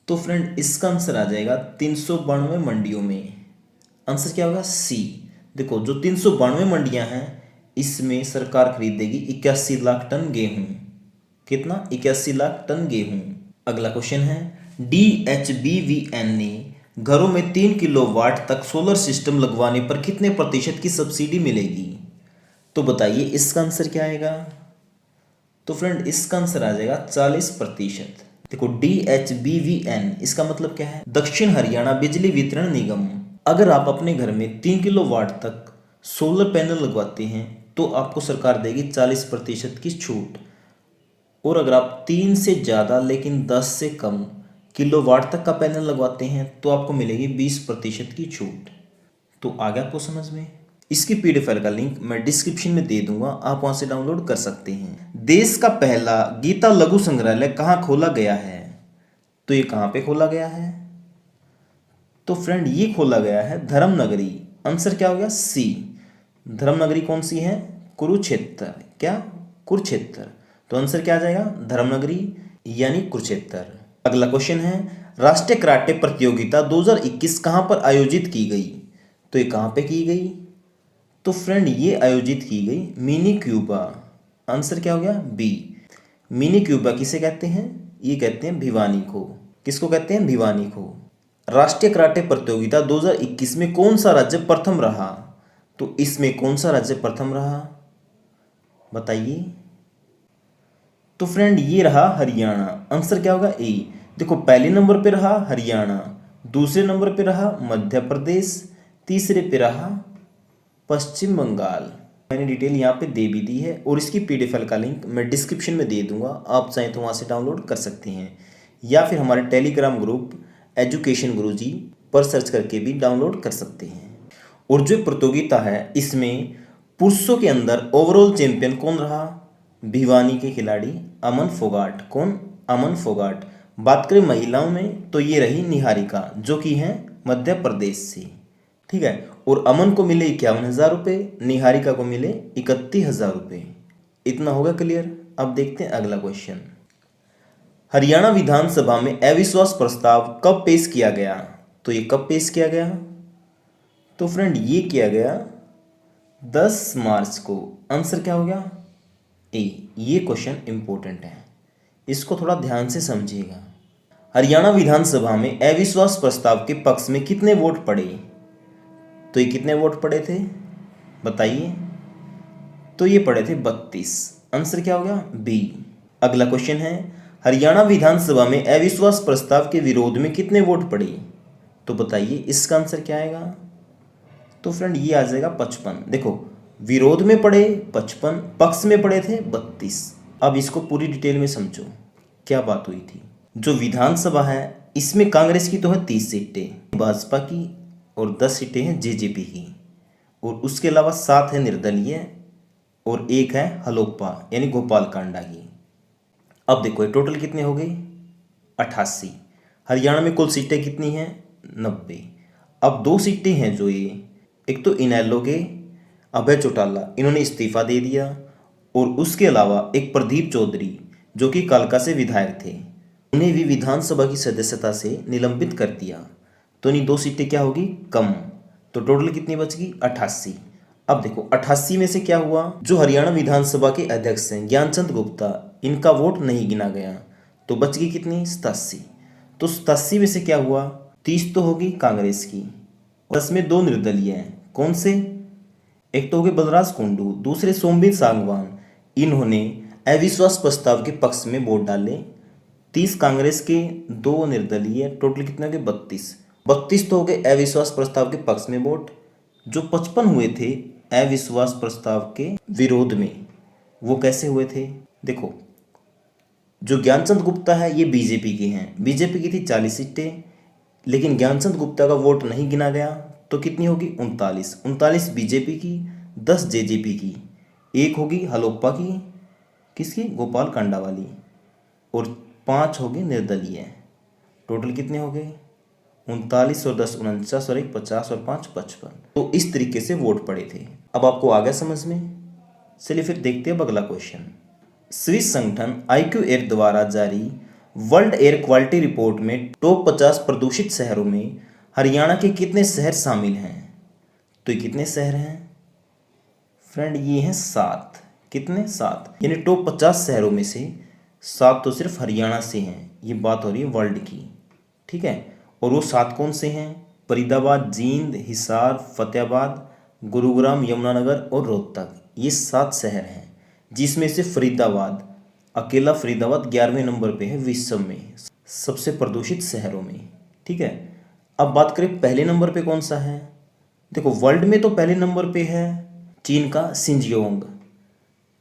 तो फ्रेंड इसका आंसर आ जाएगा 392 मंडियों में। आंसर क्या होगा? सी। देखो जो 392 मंडियां हैं इसमें सरकार खरीदेगी 81 लाख टन गेहूं। कितना? 81 लाख टन गेहूं। अगला क्वेश्चन है, DHBVN ने घरों में 3 किलोवाट तक सोलर सिस्टम लगवाने पर कितने प्रतिशत की सब्सिडी मिलेगी? तो बताइए इसका आंसर क्या आएगा? तो फ्रेंड इसका आंसर आ जाएगा 40%। देखो DHBVN इसका मतलब क्या है? दक्षिण हरियाणा बिजली वितरण निगम। अगर आप अपने घर में 3 किलोवाट तक सोलर पैनल लगवाते हैं तो आपको सरकार देगी 40% की छूट। और अगर आप 3 से ज़्यादा लेकिन 10 से कम किलोवाट तक का पैनल लगवाते हैं तो आपको मिलेगी 20% की छूट। तो आ गया आपको समझ में। इसकी PDF फाइल का लिंक मैं डिस्क्रिप्शन में दे दूंगा, आप वहां से डाउनलोड कर सकते हैं। देश का पहला गीता लघु संग्रहालय कहाँ खोला गया है? तो ये कहाँ पे खोला गया है? तो फ्रेंड ये खोला गया है धर्मनगरी। आंसर क्या हो गया? सी। धर्मनगरी कौन सी है? कुरुक्षेत्र। क्या? कुरुक्षेत्र। तो आंसर क्या आ जाएगा? धर्मनगरी यानी कुरुक्षेत्र। अगला क्वेश्चन है, राष्ट्रीय कराटे प्रतियोगिता 2021 कहाँ पर आयोजित की गई? तो ये कहाँ पे की गई? तो फ्रेंड ये आयोजित की गई मिनी क्यूबा। आंसर क्या हो गया? बी। मिनी क्यूबा किसे कहते हैं? ये कहते हैं भिवानी को। किसको कहते हैं? भिवानी को। राष्ट्रीय कराटे प्रतियोगिता 2021 में कौन सा राज्य प्रथम रहा? तो इसमें कौन सा राज्य प्रथम रहा? बताइए। तो फ्रेंड ये रहा हरियाणा। आंसर क्या होगा? ए। देखो पहले नंबर पे रहा हरियाणा, दूसरे नंबर पे रहा मध्य प्रदेश, तीसरे पे रहा पश्चिम बंगाल। मैंने डिटेल यहाँ पे दे भी दी है, और इसकी PDF फाइल का लिंक मैं डिस्क्रिप्शन में दे दूंगा, आप चाहें तो वहाँ से डाउनलोड कर सकते हैं, या फिर हमारे टेलीग्राम ग्रुप एजुकेशन गुरुजी पर सर्च करके भी डाउनलोड कर सकते हैं। और जो प्रतियोगिता है इसमें पुरुषों के अंदर ओवरऑल चैंपियन कौन रहा? भिवानी के खिलाड़ी अमन फोगाट। कौन? अमन फोगाट। बात करें महिलाओं में तो ये रही निहारिका, जो कि हैं मध्य प्रदेश से। ठीक है, और अमन को मिले 51,000 रुपये, निहारिका को मिले 31,000 रुपये। इतना होगा क्लियर। अब देखते हैं अगला क्वेश्चन। हरियाणा विधानसभा में अविश्वास प्रस्ताव कब पेश किया गया? तो ये कब पेश किया गया? तो फ्रेंड ये किया गया 10 मार्च को। आंसर क्या हो गया? ए। ये क्वेश्चन इंपॉर्टेंट है, इसको थोड़ा ध्यान से समझिएगा। हरियाणा विधानसभा में अविश्वास प्रस्ताव के पक्ष में कितने वोट पड़े? तो ये कितने वोट पड़े थे बताइए? तो ये पड़े थे 32। आंसर क्या हो गया? बी। अगला क्वेश्चन है, हरियाणा विधानसभा में अविश्वास प्रस्ताव के विरोध में कितने वोट पड़े? तो बताइए इसका आंसर क्या आएगा? तो फ्रेंड ये आ जाएगा 55। देखो, विरोध में पड़े 55, पक्ष में पड़े थे 32। अब इसको पूरी डिटेल में समझो क्या बात हुई थी। जो विधानसभा है इसमें कांग्रेस की तो है 30 सीटें, भाजपा की और 10 सीटें हैं जेजेपी की, और उसके अलावा 7 है निर्दलीय और 1 है हलोपा यानी गोपाल कांडा की। अब देखो ये टोटल कितने हो गए? 88। हरियाणा में कुल सीटें कितनी हैं? 90। अब 2 सीटें हैं जो ये, एक तो इनेलो के अभय चौटाला, इन्होंने इस्तीफा दे दिया, और उसके अलावा एक प्रदीप चौधरी जो कि कालका से विधायक थे, उन्हें भी विधानसभा की सदस्यता से निलंबित कर दिया। तो इन्हीं 2 सीटें क्या होगी? कम। तो टोटल कितनी बच गई? 88। अब देखो 88 में से क्या हुआ, जो हरियाणा विधानसभा के अध्यक्ष हैं ज्ञानचंद गुप्ता, इनका वोट नहीं गिना गया, तो बच गई कितनी? 87। तो 87 में से क्या हुआ? 30 तो होगी कांग्रेस की, 10 में 2 निर्दलीय हैं। कौन से? एक तो हो गए बलराज कुंडू, दूसरे सोमवीर सांगवान, इन्होंने अविश्वास प्रस्ताव के पक्ष में वोट डाले। 30 कांग्रेस के, 2 निर्दलीय, टोटल कितने हो गए? 32। 32 तो हो गए अविश्वास प्रस्ताव के पक्ष में वोट। जो 55 हुए थे अविश्वास प्रस्ताव के विरोध में, वो कैसे हुए थे? देखो, जो ज्ञानचंद गुप्ता है ये बीजेपी के हैं, बीजेपी की थी 40 सीटें, लेकिन ज्ञानचंद गुप्ता का वोट नहीं गिना गया, तो कितनी होगी? 39। 39 बीजेपी की, 10 जेजेपी की, 1 होगी हलोपा की, किसकी? गोपाल कांडा वाली, और 5 होगी निर्दलीय। टोटल कितने हो गए? 39 और 10 49 और 1 50 और 5 55। तो इस तरीके से वोट पड़े थे। अब आपको आ गया समझ में? चलिए फिर देखते हैं अगला क्वेश्चन। स्विस संगठन IQ एयर द्वारा जारी वर्ल्ड एयर क्वालिटी रिपोर्ट में टॉप 50 प्रदूषित शहरों में हरियाणा के कितने शहर शामिल हैं? तो ये कितने शहर हैं फ्रेंड? ये हैं 7। कितने? 7। यानी टॉप 50 शहरों में से 7 तो सिर्फ हरियाणा से हैं। ये बात हो रही है वर्ल्ड की, ठीक है। और वो 7 कौन से हैं? फरीदाबाद, जींद, हिसार, फतेहाबाद, गुरुग्राम, यमुनानगर और रोहतक। ये 7 शहर हैं, जिसमें से फरीदाबाद, अकेला फरीदाबाद 11वें नंबर पे है विश्व में सबसे प्रदूषित शहरों में, ठीक है। अब बात करें पहले नंबर पे कौन सा है? देखो, वर्ल्ड में तो पहले नंबर पे है चीन का शिंजियोंग।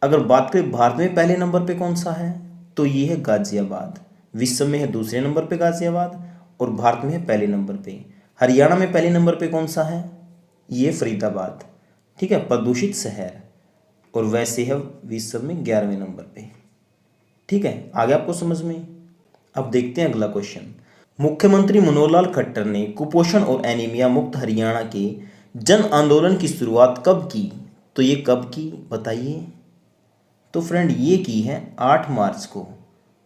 अगर बात करें भारत में पहले नंबर पे कौन सा है, तो ये है गाजियाबाद। विश्व में है दूसरे नंबर पे गाजियाबाद, और भारत में है पहले नंबर पे। हरियाणा में पहले नंबर पे कौन सा है? ये फरीदाबाद, ठीक है, प्रदूषित शहर, और वैसे है विश्व में 11वें नंबर पे, ठीक है। आगे आपको समझ में? अब देखते हैं अगला क्वेश्चन। मुख्यमंत्री मनोहर लाल खट्टर ने कुपोषण और एनीमिया मुक्त हरियाणा के जन आंदोलन की शुरुआत कब की? तो ये कब की बताइए? तो फ्रेंड ये की है 8 मार्च को।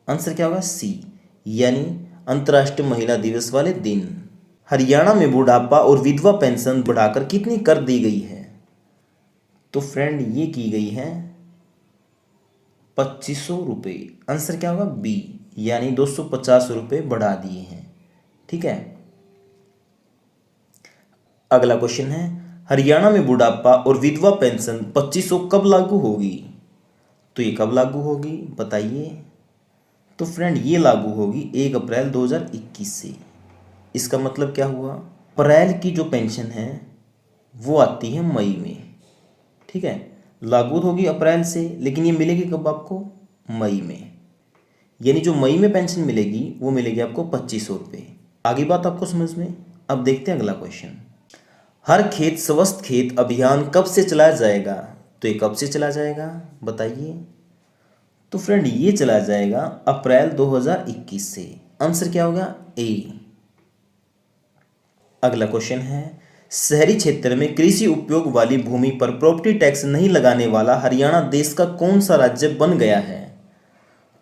आंसर क्या होगा? सी, यानी अंतर्राष्ट्रीय महिला दिवस वाले दिन। हरियाणा में बुढ़ापा और विधवा पेंशन बढ़ाकर कितनी कर दी गई है? तो फ्रेंड ये की गई है 2500 रुपये। आंसर क्या होगा? बी, यानी 250 रुपये बढ़ा दिए हैं, ठीक है। अगला क्वेश्चन है, हरियाणा में बुढ़ापा और विधवा पेंशन 2500 कब लागू होगी? तो ये कब लागू होगी बताइए? तो फ्रेंड ये लागू होगी 1 अप्रैल 2021 से। इसका मतलब क्या हुआ? अप्रैल की जो पेंशन है वो आती है मई में, ठीक है। लागू होगी अप्रैल से, लेकिन ये मिलेगी कब आपको? मई में। यानी जो मई में पेंशन मिलेगी वो मिलेगी आपको 2500 रुपये। आगे बात आपको समझ में? अब देखते हैं अगला क्वेश्चन। हर खेत स्वस्थ खेत अभियान कब से चलाया जाएगा? तो ये कब से चला जाएगा बताइए? तो फ्रेंड ये चला जाएगा अप्रैल 2021 से। आंसर क्या होगा? ए। अगला क्वेश्चन है, शहरी क्षेत्र में कृषि उपयोग वाली भूमि पर प्रॉपर्टी टैक्स नहीं लगाने वाला हरियाणा देश का कौन सा राज्य बन गया है?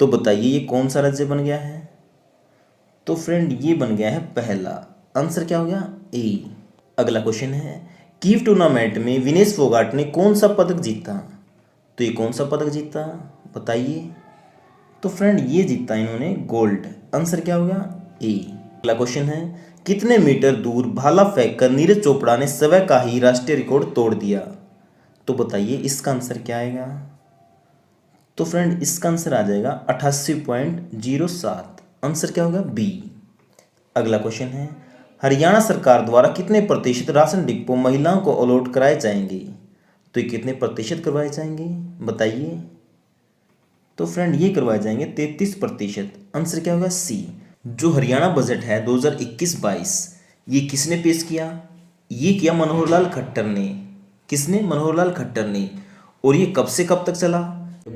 तो बताइए ये कौन सा राज्य बन गया है? तो फ्रेंड ये बन गया है पहला। आंसर क्या हो गया? ए। अगला क्वेश्चन है, कीव टूर्नामेंट में विनेश फोगाट ने कौन सा पदक जीता? तो ये कौन सा पदक जीता बताइए? तो फ्रेंड ये जीता इन्होंने गोल्ड। आंसर क्या हो गया? ए। अगला क्वेश्चन है, कितने मीटर दूर भाला फेंककर नीरज चोपड़ा ने स्वयं का ही राष्ट्रीय रिकॉर्ड तोड़ दिया? तो बताइए इसका आंसर क्या आएगा? तो फ्रेंड इसका आंसर आ जाएगा 88.07। आंसर क्या होगा? बी। अगला क्वेश्चन है, हरियाणा सरकार द्वारा कितने प्रतिशत राशन डिपो महिलाओं को अलॉट कराए जाएंगे? तो ये कितने प्रतिशत करवाए जाएंगे बताइए? तो फ्रेंड ये करवाए जाएंगे 33%। आंसर क्या होगा? सी। जो हरियाणा बजट है 2021-22, ये किसने पेश किया? ये किया मनोहर लाल खट्टर ने। किसने? मनोहर लाल खट्टर ने। और ये कब से कब तक चला?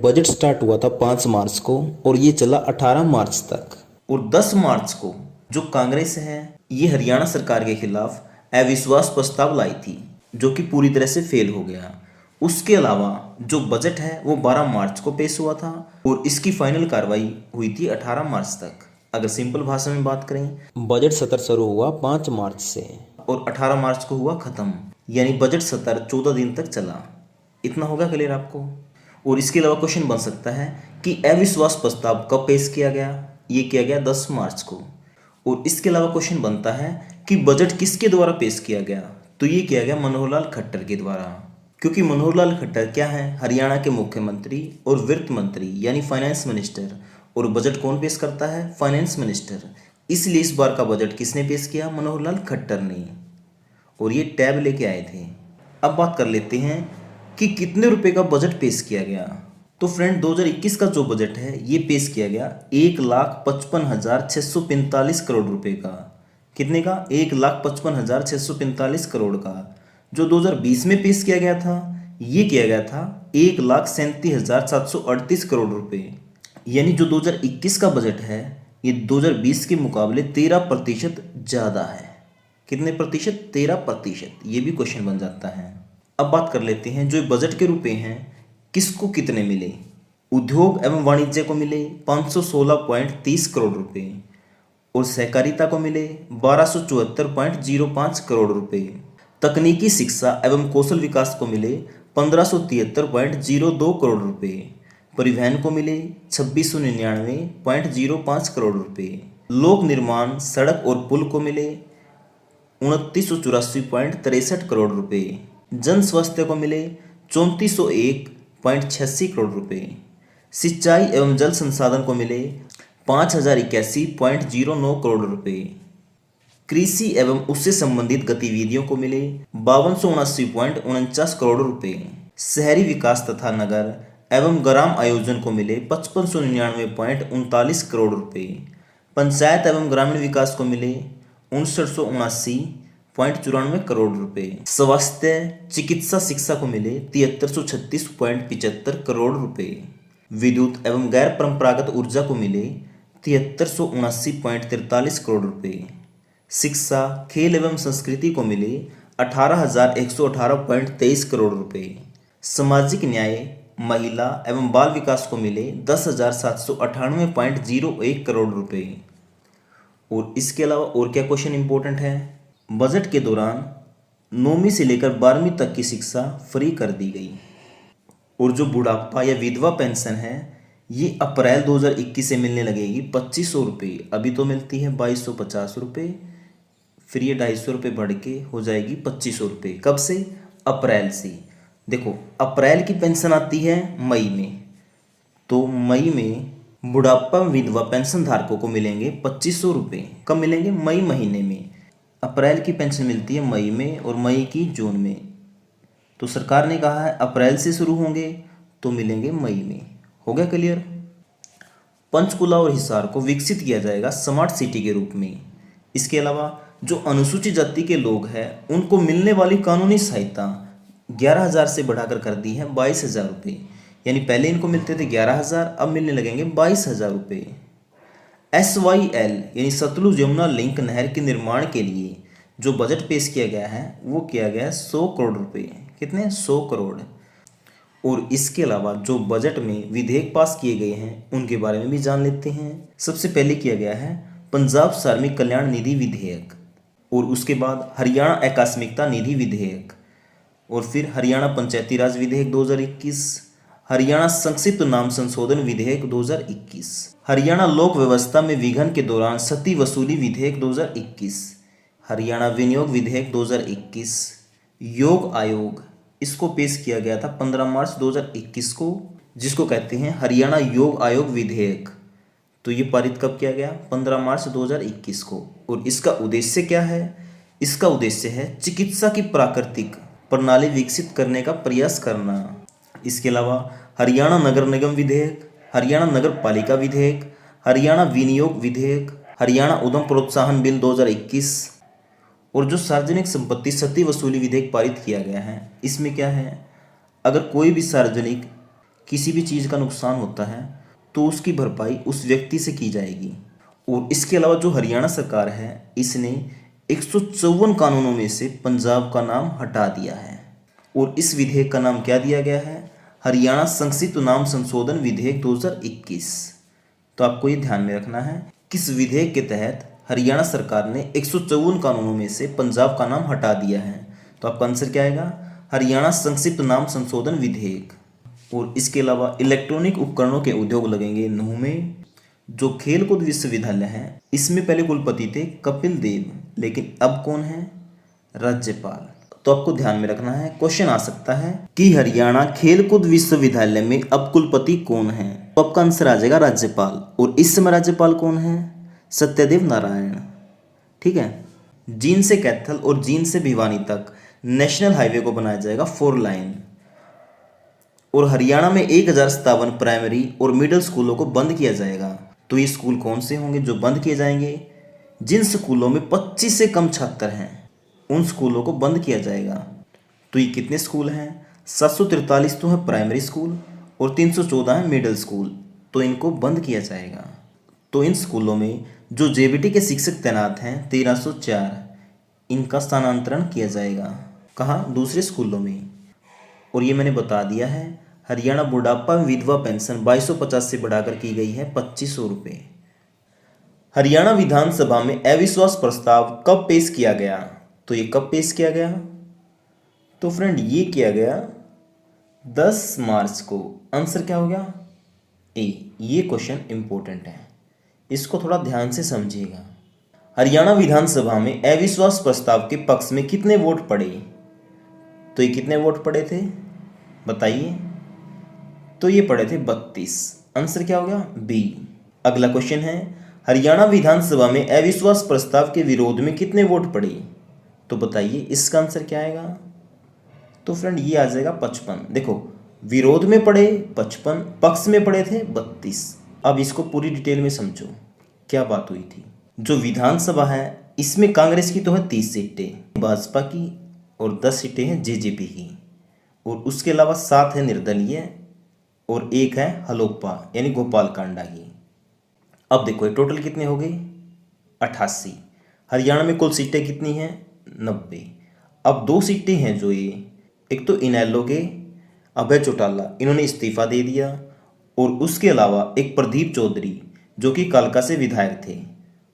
बजट स्टार्ट हुआ था 5 मार्च को और ये चला 18 मार्च तक। और 10 मार्च को जो कांग्रेस है ये हरियाणा सरकार के खिलाफ अविश्वास प्रस्ताव लाई थी, जो कि पूरी तरह से फेल हो गया। उसके अलावा जो बजट है वो 12 मार्च को पेश हुआ था और इसकी फाइनल कार्रवाई हुई थी 18 मार्च तक। अगर सिंपल भाषा में बात करें, बजट सत्र शुरू हुआ 5 मार्च से और 18 मार्च को हुआ खत्म, यानी बजट सत्र 14 दिन तक चला। इतना होगा क्लियर आपको? और इसके अलावा क्वेश्चन बन सकता है कि अविश्वास प्रस्ताव कब पेश किया गया? ये किया गया 10 मार्च को। और इसके अलावा क्वेश्चन बनता है कि बजट किसके द्वारा पेश किया गया? तो ये किया गया मनोहर लाल खट्टर के द्वारा, क्योंकि मनोहर लाल खट्टर क्या है? हरियाणा के मुख्यमंत्री और वित्त मंत्री यानी फाइनेंस मिनिस्टर। और बजट कौन पेश करता है? Finance minister. इसलिए इस बार का बजट किसने पेश किया? मनोहर लाल खट्टर ने। और ये टैब लेके आए थे। अब बात कर लेते हैं कि कितने रुपए का बजट पेश किया गया। तो फ्रेंड 2021 का जो बजट है ये पेश किया गया 1,55,645 करोड़ रुपए का। कितने का? 1,55,645 करोड़ का। जो 2020 में पेश किया गया था ये किया गया था 1,37,738 करोड़ रुपए। यानी जो 2021 का बजट है ये 2020 के मुकाबले 13% ज़्यादा है। कितने प्रतिशत? 13%। ये भी क्वेश्चन बन जाता है। अब बात कर लेते हैं जो बजट के रुपए हैं किसको कितने मिले। उद्योग एवं वाणिज्य को मिले 516.30 करोड़ रुपए और सहकारिता को मिले 1274.05 करोड़ रुपए। तकनीकी शिक्षा एवं कौशल विकास को मिले 1573.02 करोड़ रुपए। परिवहन को मिले 2699.05 करोड़ रुपए। लोक निर्माण, सड़क और पुल को मिले 2984.63 करोड़ रुपए। जन स्वास्थ्य को मिले 3401.86 करोड़ रुपए। सिंचाई एवं जल संसाधन को मिले 5081.09 करोड़ रुपए। कृषि एवं उससे संबंधित गतिविधियों को मिले 5279.49 करोड़ रुपए। शहरी विकास तथा नगर एवं ग्राम आयोजन को मिले 5599.39 करोड़ रुपए। पंचायत एवं ग्रामीण विकास को मिले 5979.94 करोड़ रुपए। स्वास्थ्य, चिकित्सा, शिक्षा को मिले 7336.75 करोड़ रुपए। विद्युत एवं गैर परंपरागत ऊर्जा को मिले 7379.43 करोड़ रुपए। शिक्षा, खेल एवं संस्कृति को मिले 18,118.23 करोड़ रुपए। सामाजिक न्याय, महिला एवं बाल विकास को मिले 10,798.01 करोड़ रुपए। और इसके अलावा और क्या क्वेश्चन इंपॉर्टेंट है? बजट के दौरान 9वीं से लेकर 12वीं तक की शिक्षा फ्री कर दी गई। और जो बुढ़ापा या विधवा पेंशन है ये अप्रैल 2021 से मिलने लगेगी 2500 रुपये। अभी तो मिलती है 2250 रुपये, फिर ये 250 रुपये बढ़ के हो जाएगी 2500 रुपये। कब से? अप्रैल से। देखो अप्रैल की पेंशन आती है मई में, तो मई में बुढ़ापा विधवा पेंशन धारकों को मिलेंगे 2500 रुपये। कब मिलेंगे? मई महीने में। अप्रैल की पेंशन मिलती है मई में और मई की जून में। तो सरकार ने कहा है अप्रैल से शुरू होंगे तो मिलेंगे मई में। हो गया क्लियर? पंचकुला और हिसार को विकसित किया जाएगा स्मार्ट सिटी के रूप में। इसके अलावा जो अनुसूचित जाति के लोग हैं उनको मिलने वाली कानूनी सहायता 11,000 से बढ़ाकर कर दी है 22,000 रुपये। यानी पहले इनको मिलते थे 11,000, अब मिलने लगेंगे 22,000 रुपये। SYL यानी सतलुज यमुना लिंक नहर के निर्माण के लिए जो बजट पेश किया गया है वो किया गया है 100 करोड़ रुपये। कितने? 100 करोड़। और इसके अलावा जो बजट में विधेयक पास किए गए हैं उनके बारे में भी जान लेते हैं। सबसे पहले किया गया है पंजाब श्रमिक कल्याण निधि विधेयक, और उसके बाद हरियाणा आकस्मिकता निधि विधेयक, और फिर हरियाणा पंचायती राज विधेयक 2021, हरियाणा संक्षिप्त नाम संशोधन विधेयक 2021, हरियाणा लोक व्यवस्था में विघन के दौरान क्षति वसूली विधेयक 2021, हरियाणा विनियोग विधेयक 2021, योग आयोग, इसको पेश किया गया था 15 मार्च 2021 को, जिसको कहते हैं हरियाणा योग आयोग विधेयक। तो ये पारित कब किया गया? 15 मार्च 2021 को। और इसका उद्देश्य क्या है? इसका उद्देश्य है चिकित्सा की प्राकृतिक प्रणाली विकसित करने का प्रयास करना। इसके अलावा हरियाणा नगर निगम विधेयक, हरियाणा नगर पालिका विधेयक, हरियाणा विनियोग विधेयक, हरियाणा उद्यम प्रोत्साहन बिल 2021, और जो सार्वजनिक संपत्ति क्षति वसूली विधेयक पारित किया गया है, इसमें क्या है, अगर कोई भी सार्वजनिक किसी भी चीज़ का नुकसान होता है तो उसकी भरपाई उस व्यक्ति से की जाएगी। और इसके अलावा जो हरियाणा सरकार है, इसने 154 कानूनों में से पंजाब का नाम हटा दिया है, और इस विधेयक का नाम क्या दिया गया है? हरियाणा संक्षिप्त नाम संशोधन विधेयक 2021। तो आपको ये ध्यान में रखना है, किस विधेयक के तहत हरियाणा सरकार ने 154 कानूनों में से पंजाब का नाम हटा दिया है। तो आपका आंसर क्या आएगा? हरियाणा संक्षिप्त नाम संशोधन विधेयक। और इसके अलावा इलेक्ट्रॉनिक उपकरणों के उद्योग लगेंगे नूह में। जो खेलकूद विश्वविद्यालय है, इसमें पहले कुलपति थे कपिल देव, लेकिन अब कौन है? राज्यपाल। तो आपको ध्यान में रखना है, क्वेश्चन आ सकता है कि हरियाणा खेलकूद विश्वविद्यालय में अब कुलपति कौन है? तो आपका आंसर आ जाएगा राज्यपाल। और इस समय राज्यपाल कौन है? सत्यदेव नारायण। ठीक है। जींद से कैथल और जींद से भिवानी तक नेशनल हाईवे को बनाया जाएगा 4 लाइन। और हरियाणा में 1057 प्राइमरी और मिडिल स्कूलों को बंद किया जाएगा। तो ये स्कूल कौन से होंगे जो बंद किए जाएंगे? जिन स्कूलों में 25 से कम छात्र हैं उन स्कूलों को बंद किया जाएगा। तो ये कितने स्कूल हैं? 743 तो है प्राइमरी स्कूल और 314 है मिडिल स्कूल। तो इनको बंद किया जाएगा। तो इन स्कूलों में जो जेबीटी के शिक्षक तैनात हैं 1304, इनका स्थानांतरण किया जाएगा। कहाँ? दूसरे स्कूलों में। और ये मैंने बता दिया है, हरियाणा बुढ़ापा विधवा पेंशन 2250 से बढ़ाकर की गई है 2500 रुपये। हरियाणा विधानसभा में अविश्वास प्रस्ताव कब पेश किया गया? तो ये कब पेश किया गया? तो फ्रेंड ये किया गया 10 मार्च को। आंसर क्या हो गया? ए। ये क्वेश्चन इंपॉर्टेंट है, इसको थोड़ा ध्यान से समझिएगा। हरियाणा विधानसभा में अविश्वास प्रस्ताव के पक्ष में कितने वोट पड़े? तो ये कितने वोट पड़े थे बताइए? तो ये पड़े थे 32। आंसर क्या हो गया? बी। अगला क्वेश्चन है, हरियाणा विधानसभा में अविश्वास प्रस्ताव के विरोध में कितने वोट पड़े? तो बताइए इसका आंसर क्या आएगा? तो फ्रेंड ये आ जाएगा 55। देखो, विरोध में पड़े 55, पक्ष में पड़े थे 32। अब इसको पूरी डिटेल में समझो क्या बात हुई थी। जो विधानसभा है इसमें कांग्रेस की तो है 30 सीटें, भाजपा की और 10 सीटें हैं जेजेपी की, और उसके अलावा 7 है निर्दलीय और 1 है हलोपा यानी गोपाल कांडा की। अब देखो ये टोटल कितने हो गए? 88। हरियाणा में कुल सीटें कितनी हैं? 90। अब 2 सीटें हैं जो ये, एक तो इनेलो के अभय चौटाला, इन्होंने इस्तीफा दे दिया, और उसके अलावा एक प्रदीप चौधरी जो कि कालका से विधायक थे,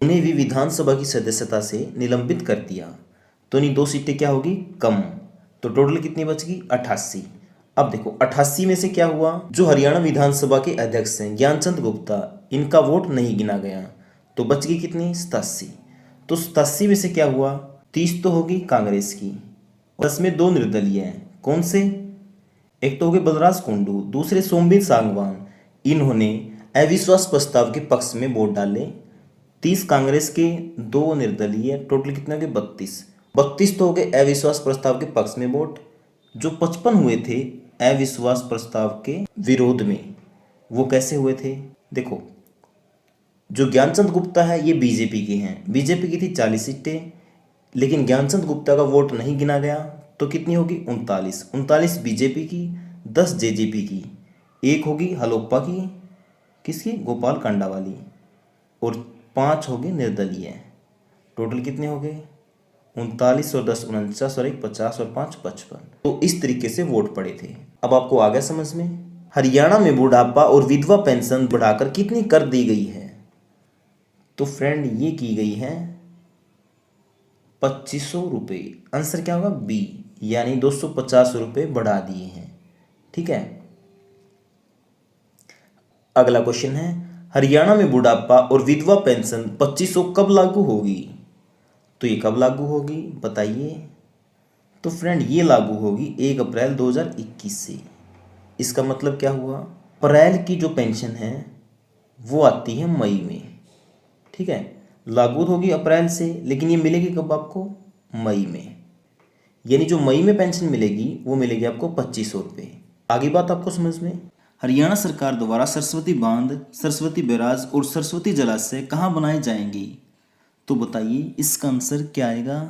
उन्हें भी विधानसभा की सदस्यता से निलंबित कर दिया। तो इन्हीं 2 सीटें क्या होगी? कम। तो टोटल कितनी बच गई? 88। अब देखो 88 में से क्या हुआ, जो हरियाणा विधानसभा के अध्यक्ष हैं ज्ञानचंद गुप्ता, इनका वोट नहीं गिना गया, तो बच गई कितनी? 87। तो 87 में से क्या हुआ? 30 तो होगी कांग्रेस की, 10 में 2 निर्दलीय हैं। कौन से? एक तो हो गए बलराज कुंडू, दूसरे सोमवीर सांगवान। इन्होंने अविश्वास प्रस्ताव के पक्ष में वोट डाले। 30 कांग्रेस के, 2 निर्दलीय, टोटल कितने हो गए? 32। 32 तो हो गए अविश्वास प्रस्ताव के पक्ष में वोट। जो 55 हुए थे अविश्वास प्रस्ताव के विरोध में, वो कैसे हुए थे? देखो, जो ज्ञानचंद गुप्ता है ये बीजेपी के हैं, बीजेपी की थी 40 सीटें, लेकिन ज्ञानचंद गुप्ता का वोट नहीं गिना गया, तो कितनी होगी? 39। 39 बीजेपी की, 10 जेजेपी की, 1 होगी हलोपा की, किसकी? गोपाल कांडा वाली, और 5 होगी निर्दलीय। टोटल कितने हो गए? 39 और 10 49 और 1 50 और 5 55। तो इस तरीके से वोट पड़े थे। अब आपको आ गया समझ में? हरियाणा में बुढ़ापा और विधवा पेंशन बढ़ाकर कितनी कर दी गई है? तो फ्रेंड ये की गई है 2500 रुपये। आंसर क्या होगा? बी, यानी 250 रुपये बढ़ा दिए हैं। ठीक है। अगला क्वेश्चन है, हरियाणा में बुढ़ापा और विधवा पेंशन 2500 कब लागू होगी? तो ये कब लागू होगी बताइए? तो फ्रेंड ये लागू होगी 1 अप्रैल 2021 से। इसका मतलब क्या हुआ? अप्रैल की जो पेंशन है वो आती है मई में। ठीक है, लागू होगी अप्रैल से, लेकिन ये मिलेगी कब आपको? मई में। यानी जो मई में पेंशन मिलेगी वो मिलेगी आपको 2500 रुपये। आगे बात आपको समझ में? हरियाणा सरकार द्वारा सरस्वती बांध, सरस्वती बैराज और सरस्वती जलाशय कहाँ बनाए जाएंगे? तो बताइए इसका आंसर क्या आएगा?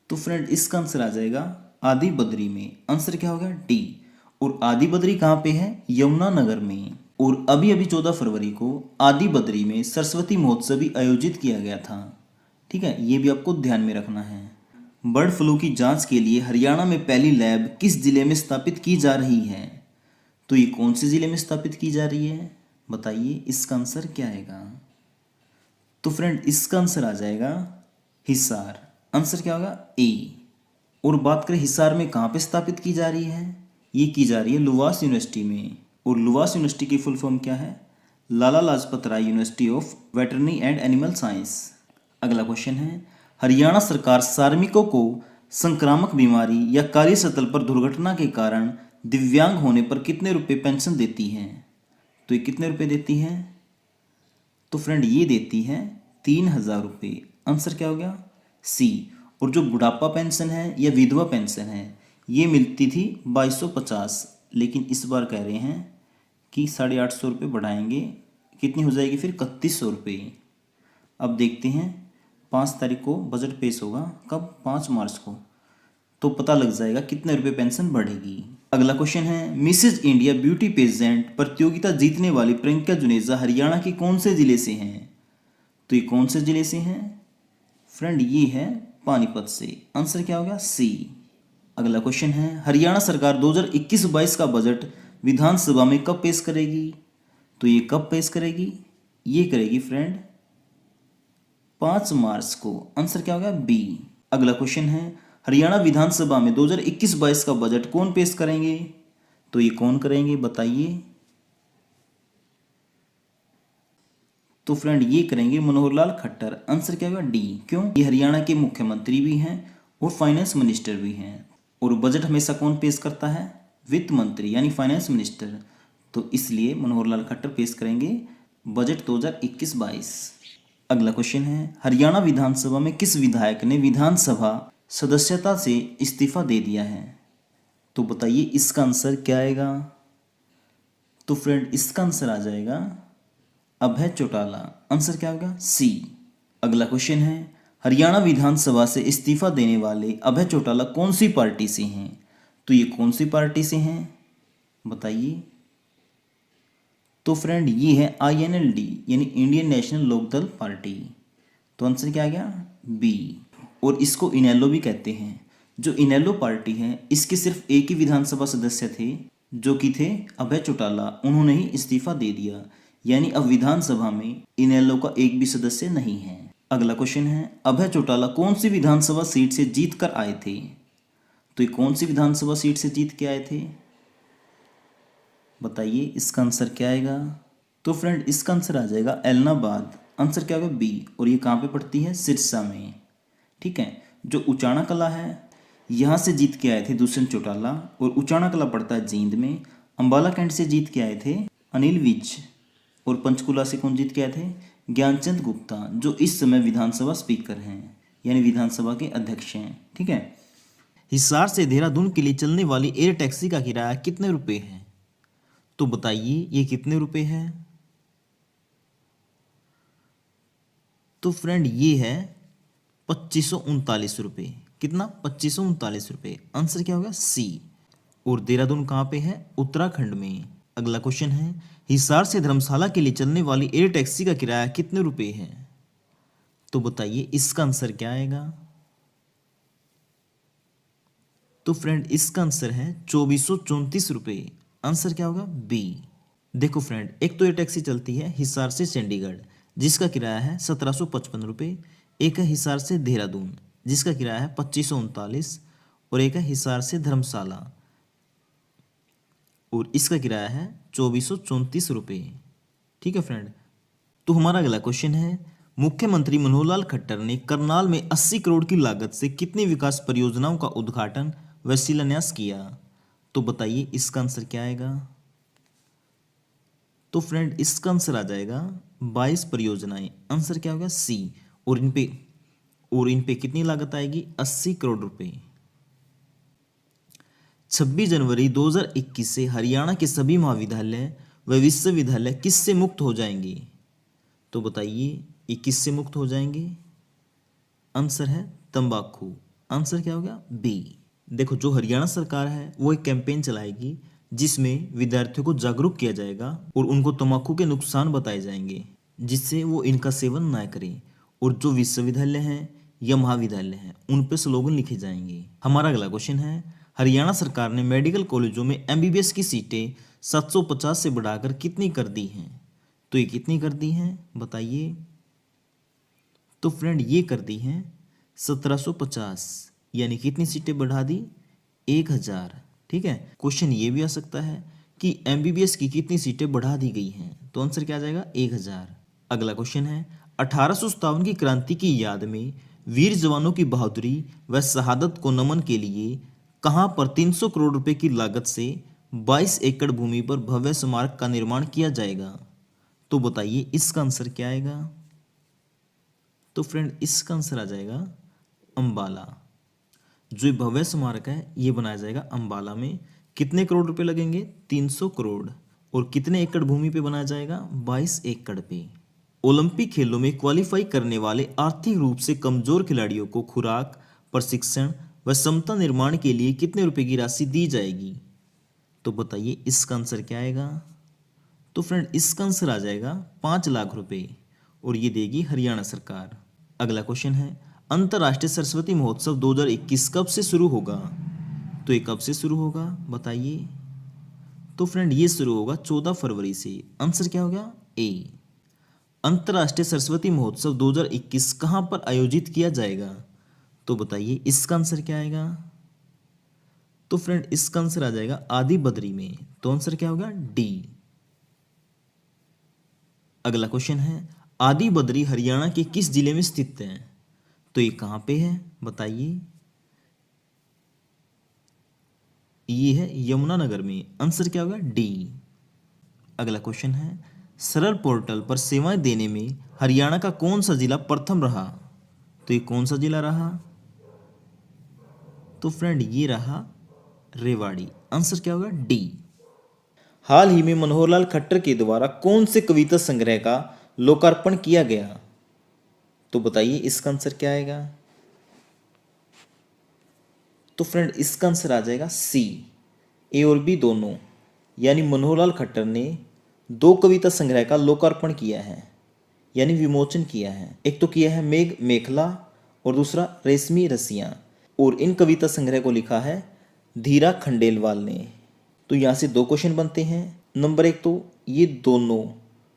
तो फ्रेंड इसका आंसर आ जाएगा आदि बद्री में। आंसर क्या होगा? डी। और आदि बद्री कहाँ पे है? यमुनानगर में। और अभी अभी 14 फरवरी को आदि बद्री में सरस्वती महोत्सव भी आयोजित किया गया था। ठीक है, ये भी आपको ध्यान में रखना है। बर्ड फ्लू की जांच के लिए हरियाणा में पहली लैब किस जिले में स्थापित की जा रही है? तो ये कौन से जिले में स्थापित की जा रही है बताइए? इसका आंसर क्या आएगा? तो फ्रेंड इसका आंसर आ जाएगा हिसार। आंसर क्या होगा? ए। और बात करें हिसार में कहाँ पे स्थापित की जा रही है? ये की जा रही है लुवास यूनिवर्सिटी में। और लुवास यूनिवर्सिटी की फुल फॉर्म क्या है? Lala Lajpat Rai university of veterinary and animal science. अगला क्वेश्चन है, हरियाणा सरकार कार्मिकों को संक्रामक बीमारी या कार्यस्थल पर दुर्घटना के कारण दिव्यांग होने पर कितने रुपए पेंशन देती है? तो ये कितने रुपए देती है? तो फ्रेंड ये देती है 3000 रुपये। आंसर क्या हो गया? सी। और जो बुढ़ापा पेंशन है या विधवा पेंशन है ये मिलती थी 2250, लेकिन इस बार कह रहे हैं कि 850 रुपये बढ़ाएंगे। कितनी हो जाएगी फिर? 3100 रुपये। अब देखते हैं 5 तारीख को बजट पेश होगा। कब? 5 मार्च को। तो पता लग जाएगा कितने रुपए पेंशन बढ़ेगी। अगला क्वेश्चन है, मिसेज इंडिया ब्यूटी पेजेंट प्रतियोगिता जीतने वाली प्रियंका जुनेजा हरियाणा के कौन से जिले से हैं? तो ये कौन से जिले से हैं? फ्रेंड ये है पानीपत से। आंसर क्या होगा? सी। अगला क्वेश्चन है, हरियाणा सरकार 2021-22 का बजट विधानसभा में कब पेश करेगी? तो ये कब पेश करेगी? ये करेगी फ्रेंड 5 मार्च को। आंसर क्या होगा? बी। अगला क्वेश्चन है, हरियाणा विधानसभा में 2021-22 का बजट कौन पेश करेंगे? तो ये कौन करेंगे बताइए? तो फ्रेंड ये करेंगे मनोहर लाल खट्टर। आंसर क्या होगा? डी। क्यों? ये हरियाणा के मुख्यमंत्री भी हैं और फाइनेंस मिनिस्टर भी हैं। और बजट हमेशा कौन पेश करता है? वित्त मंत्री यानी फाइनेंस मिनिस्टर। तो इसलिए मनोहर लाल खट्टर पेश करेंगे बजट 2021-22। अगला क्वेश्चन है, हरियाणा विधानसभा में किस विधायक ने विधानसभा सदस्यता से इस्तीफा दे दिया है? तो बताइए इसका आंसर क्या आएगा? तो फ्रेंड इसका आंसर आ जाएगा अभय चौटाला। आंसर क्या होगा? सी। अगला क्वेश्चन है, हरियाणा विधानसभा से इस्तीफा देने वाले अभय चौटाला कौन सी पार्टी से हैं? तो ये कौन सी पार्टी से हैं बताइए? तो फ्रेंड ये है INLD यानी इंडियन नेशनल लोकदल पार्टी। तो आंसर क्या आ गया? बी। और इसको इनेलो भी कहते हैं। जो इनेलो पार्टी है इसके सिर्फ एक ही विधानसभा सदस्य थे जो कि थे अभय चौटाला। उन्होंने ही इस्तीफा दे दिया, यानी अब विधानसभा में इनेलो का एक भी सदस्य नहीं है। अगला क्वेश्चन है, अभय चौटाला कौन सी विधानसभा सीट से जीत कर आए थे? तो ये कौन सी विधानसभा सीट से जीत के आए थे बताइए? इसका आंसर क्या आएगा? तो फ्रेंड इसका आंसर आ जाएगा एलनाबाद। आंसर क्या होगा? बी। और ये कहाँ पे पड़ती है? सिरसा में। ठीक है, जो उचाना कला है यहाँ से जीत के आए थे दुष्यंत चौटाला, और उचाना कला पड़ता है जींद में। अंबाला कैंट से जीत के आए थे अनिल विज, और पंचकुला से कौन जीत के आए थे? ज्ञानचंद गुप्ता, जो इस समय विधानसभा स्पीकर हैं यानी विधानसभा के अध्यक्ष हैं। ठीक है, हिसार से देहरादून के लिए चलने वाली एयर टैक्सी का किराया कितने रुपए है? तो बताइए ये कितने रुपए है? तो फ्रेंड ये है 2539 रुपये। कितना? 2539 रुपये। आंसर क्या होगा? सी। और देहरादून कहाँ पे है? उत्तराखंड में। अगला क्वेश्चन है, हिसार से धर्मशाला के लिए चलने वाली एयर टैक्सी का किराया कितने रुपए है? तो बताइए इसका आंसर क्या आएगा? तो फ्रेंड इसका आंसर है 2434 रुपये। आंसर क्या होगा? बी। देखो फ्रेंड, एक तो ये टैक्सी चलती है हिसार से चंडीगढ़ जिसका किराया है 1755 रुपये। एक है हिसार से देहरादून जिसका किराया है 2539। और एक है हिसार से धर्मशाला और इसका किराया है 2434 रुपये। ठीक है फ्रेंड। तो हमारा अगला क्वेश्चन है, मुख्यमंत्री मनोहर लाल खट्टर ने करनाल में 80 करोड़ की लागत से कितनी विकास परियोजनाओं का उद्घाटन व शिलान्यास किया? तो बताइए इसका आंसर क्या आएगा? तो फ्रेंड इसका आंसर आ जाएगा 22 परियोजनाएं। आंसर क्या होगा? सी। और इन पे कितनी लागत आएगी? 80 करोड़ रुपए। 26 जनवरी 2021 से हरियाणा के सभी महाविद्यालय व विश्वविद्यालय किससे मुक्त हो जाएंगे? तो बताइए ये किससे मुक्त हो जाएंगे? आंसर है तंबाकू। आंसर क्या होगा? बी। देखो, जो हरियाणा सरकार है वो एक कैंपेन चलाएगी जिसमें विद्यार्थियों को जागरूक किया जाएगा और उनको तंबाकू के नुकसान बताए जाएंगे जिससे वो इनका सेवन ना करें। और जो विश्वविद्यालय हैं या महाविद्यालय हैं उन पर स्लोगन लिखे जाएंगे। हमारा अगला क्वेश्चन है, हरियाणा सरकार ने मेडिकल कॉलेजों में एमबीबीएस की सीटें 750 से बढ़ाकर कितनी कर दी हैं? तो ये कितनी कर दी हैं बताइए? तो फ्रेंड ये कर दी हैं 1750, यानी कितनी सीटें बढ़ा दी? 1000। ठीक है। क्वेश्चन ये भी आ सकता है कि एमबीबीएस की कितनी सीटें बढ़ा दी गई हैं? तो आंसर क्या आ जाएगा? 1000। अगला क्वेश्चन है, 1857 की क्रांति की याद में वीर जवानों की बहादुरी व शहादत को नमन के लिए कहां पर 300 करोड़ रुपए की लागत से 22 एकड़ भूमि पर भव्य स्मारक का निर्माण किया जाएगा? तो बताइए इसका आंसर क्या आएगा? तो फ्रेंड इसका आंसर आ जाएगा अंबाला। जो ये भव्य स्मारक है ये बनाया जाएगा अंबाला में। कितने करोड़ रुपए लगेंगे? 300 करोड़। और कितने एकड़ भूमि पे बनाया जाएगा? 22 एकड़ पे। ओलंपिक खेलों में क्वालिफाई करने वाले आर्थिक रूप से कमजोर खिलाड़ियों को खुराक, प्रशिक्षण व क्षमता निर्माण के लिए कितने रुपए की राशि दी जाएगी? तो बताइए इसका आंसर क्या आएगा? तो फ्रेंड इसका आंसर आ जाएगा 5 लाख रुपए और ये देगी हरियाणा सरकार। अगला क्वेश्चन है, अंतर्राष्ट्रीय सरस्वती महोत्सव 2021 कब से शुरू होगा? तो ये कब से शुरू होगा बताइए? तो फ्रेंड ये शुरू होगा 14 फरवरी से। आंसर क्या हो गया? ए। अंतर्राष्ट्रीय सरस्वती महोत्सव 2021 कहां पर आयोजित किया जाएगा? तो बताइए इसका आंसर क्या आएगा? तो फ्रेंड इसका आंसर आ जाएगा आदि बद्री में। तो आंसर क्या होगा? डी। अगला क्वेश्चन है, आदि बद्री हरियाणा के किस जिले में स्थित है? तो ये कहां पे है बताइए? ये है यमुनानगर में। आंसर क्या होगा? डी। अगला क्वेश्चन है, सरल पोर्टल पर सेवाएं देने में हरियाणा का कौन सा जिला प्रथम रहा? तो ये कौन सा जिला रहा? तो फ्रेंड ये रहा रेवाड़ी। आंसर क्या होगा? डी। हाल ही में मनोहर लाल खट्टर के द्वारा कौन से कविता संग्रह का लोकार्पण किया गया? तो बताइए इसका आंसर क्या आएगा? तो फ्रेंड इसका आंसर आ जाएगा सी, ए और बी दोनों। यानी मनोहर लाल खट्टर ने 2 कविता संग्रह का लोकार्पण किया है, यानी विमोचन किया है। एक तो किया है मेघ मेखला और दूसरा रेशमी रसियां। और इन कविता संग्रह को लिखा है धीरा खंडेलवाल ने। तो यहाँ से 2 क्वेश्चन बनते हैं। नंबर 1, तो ये दोनों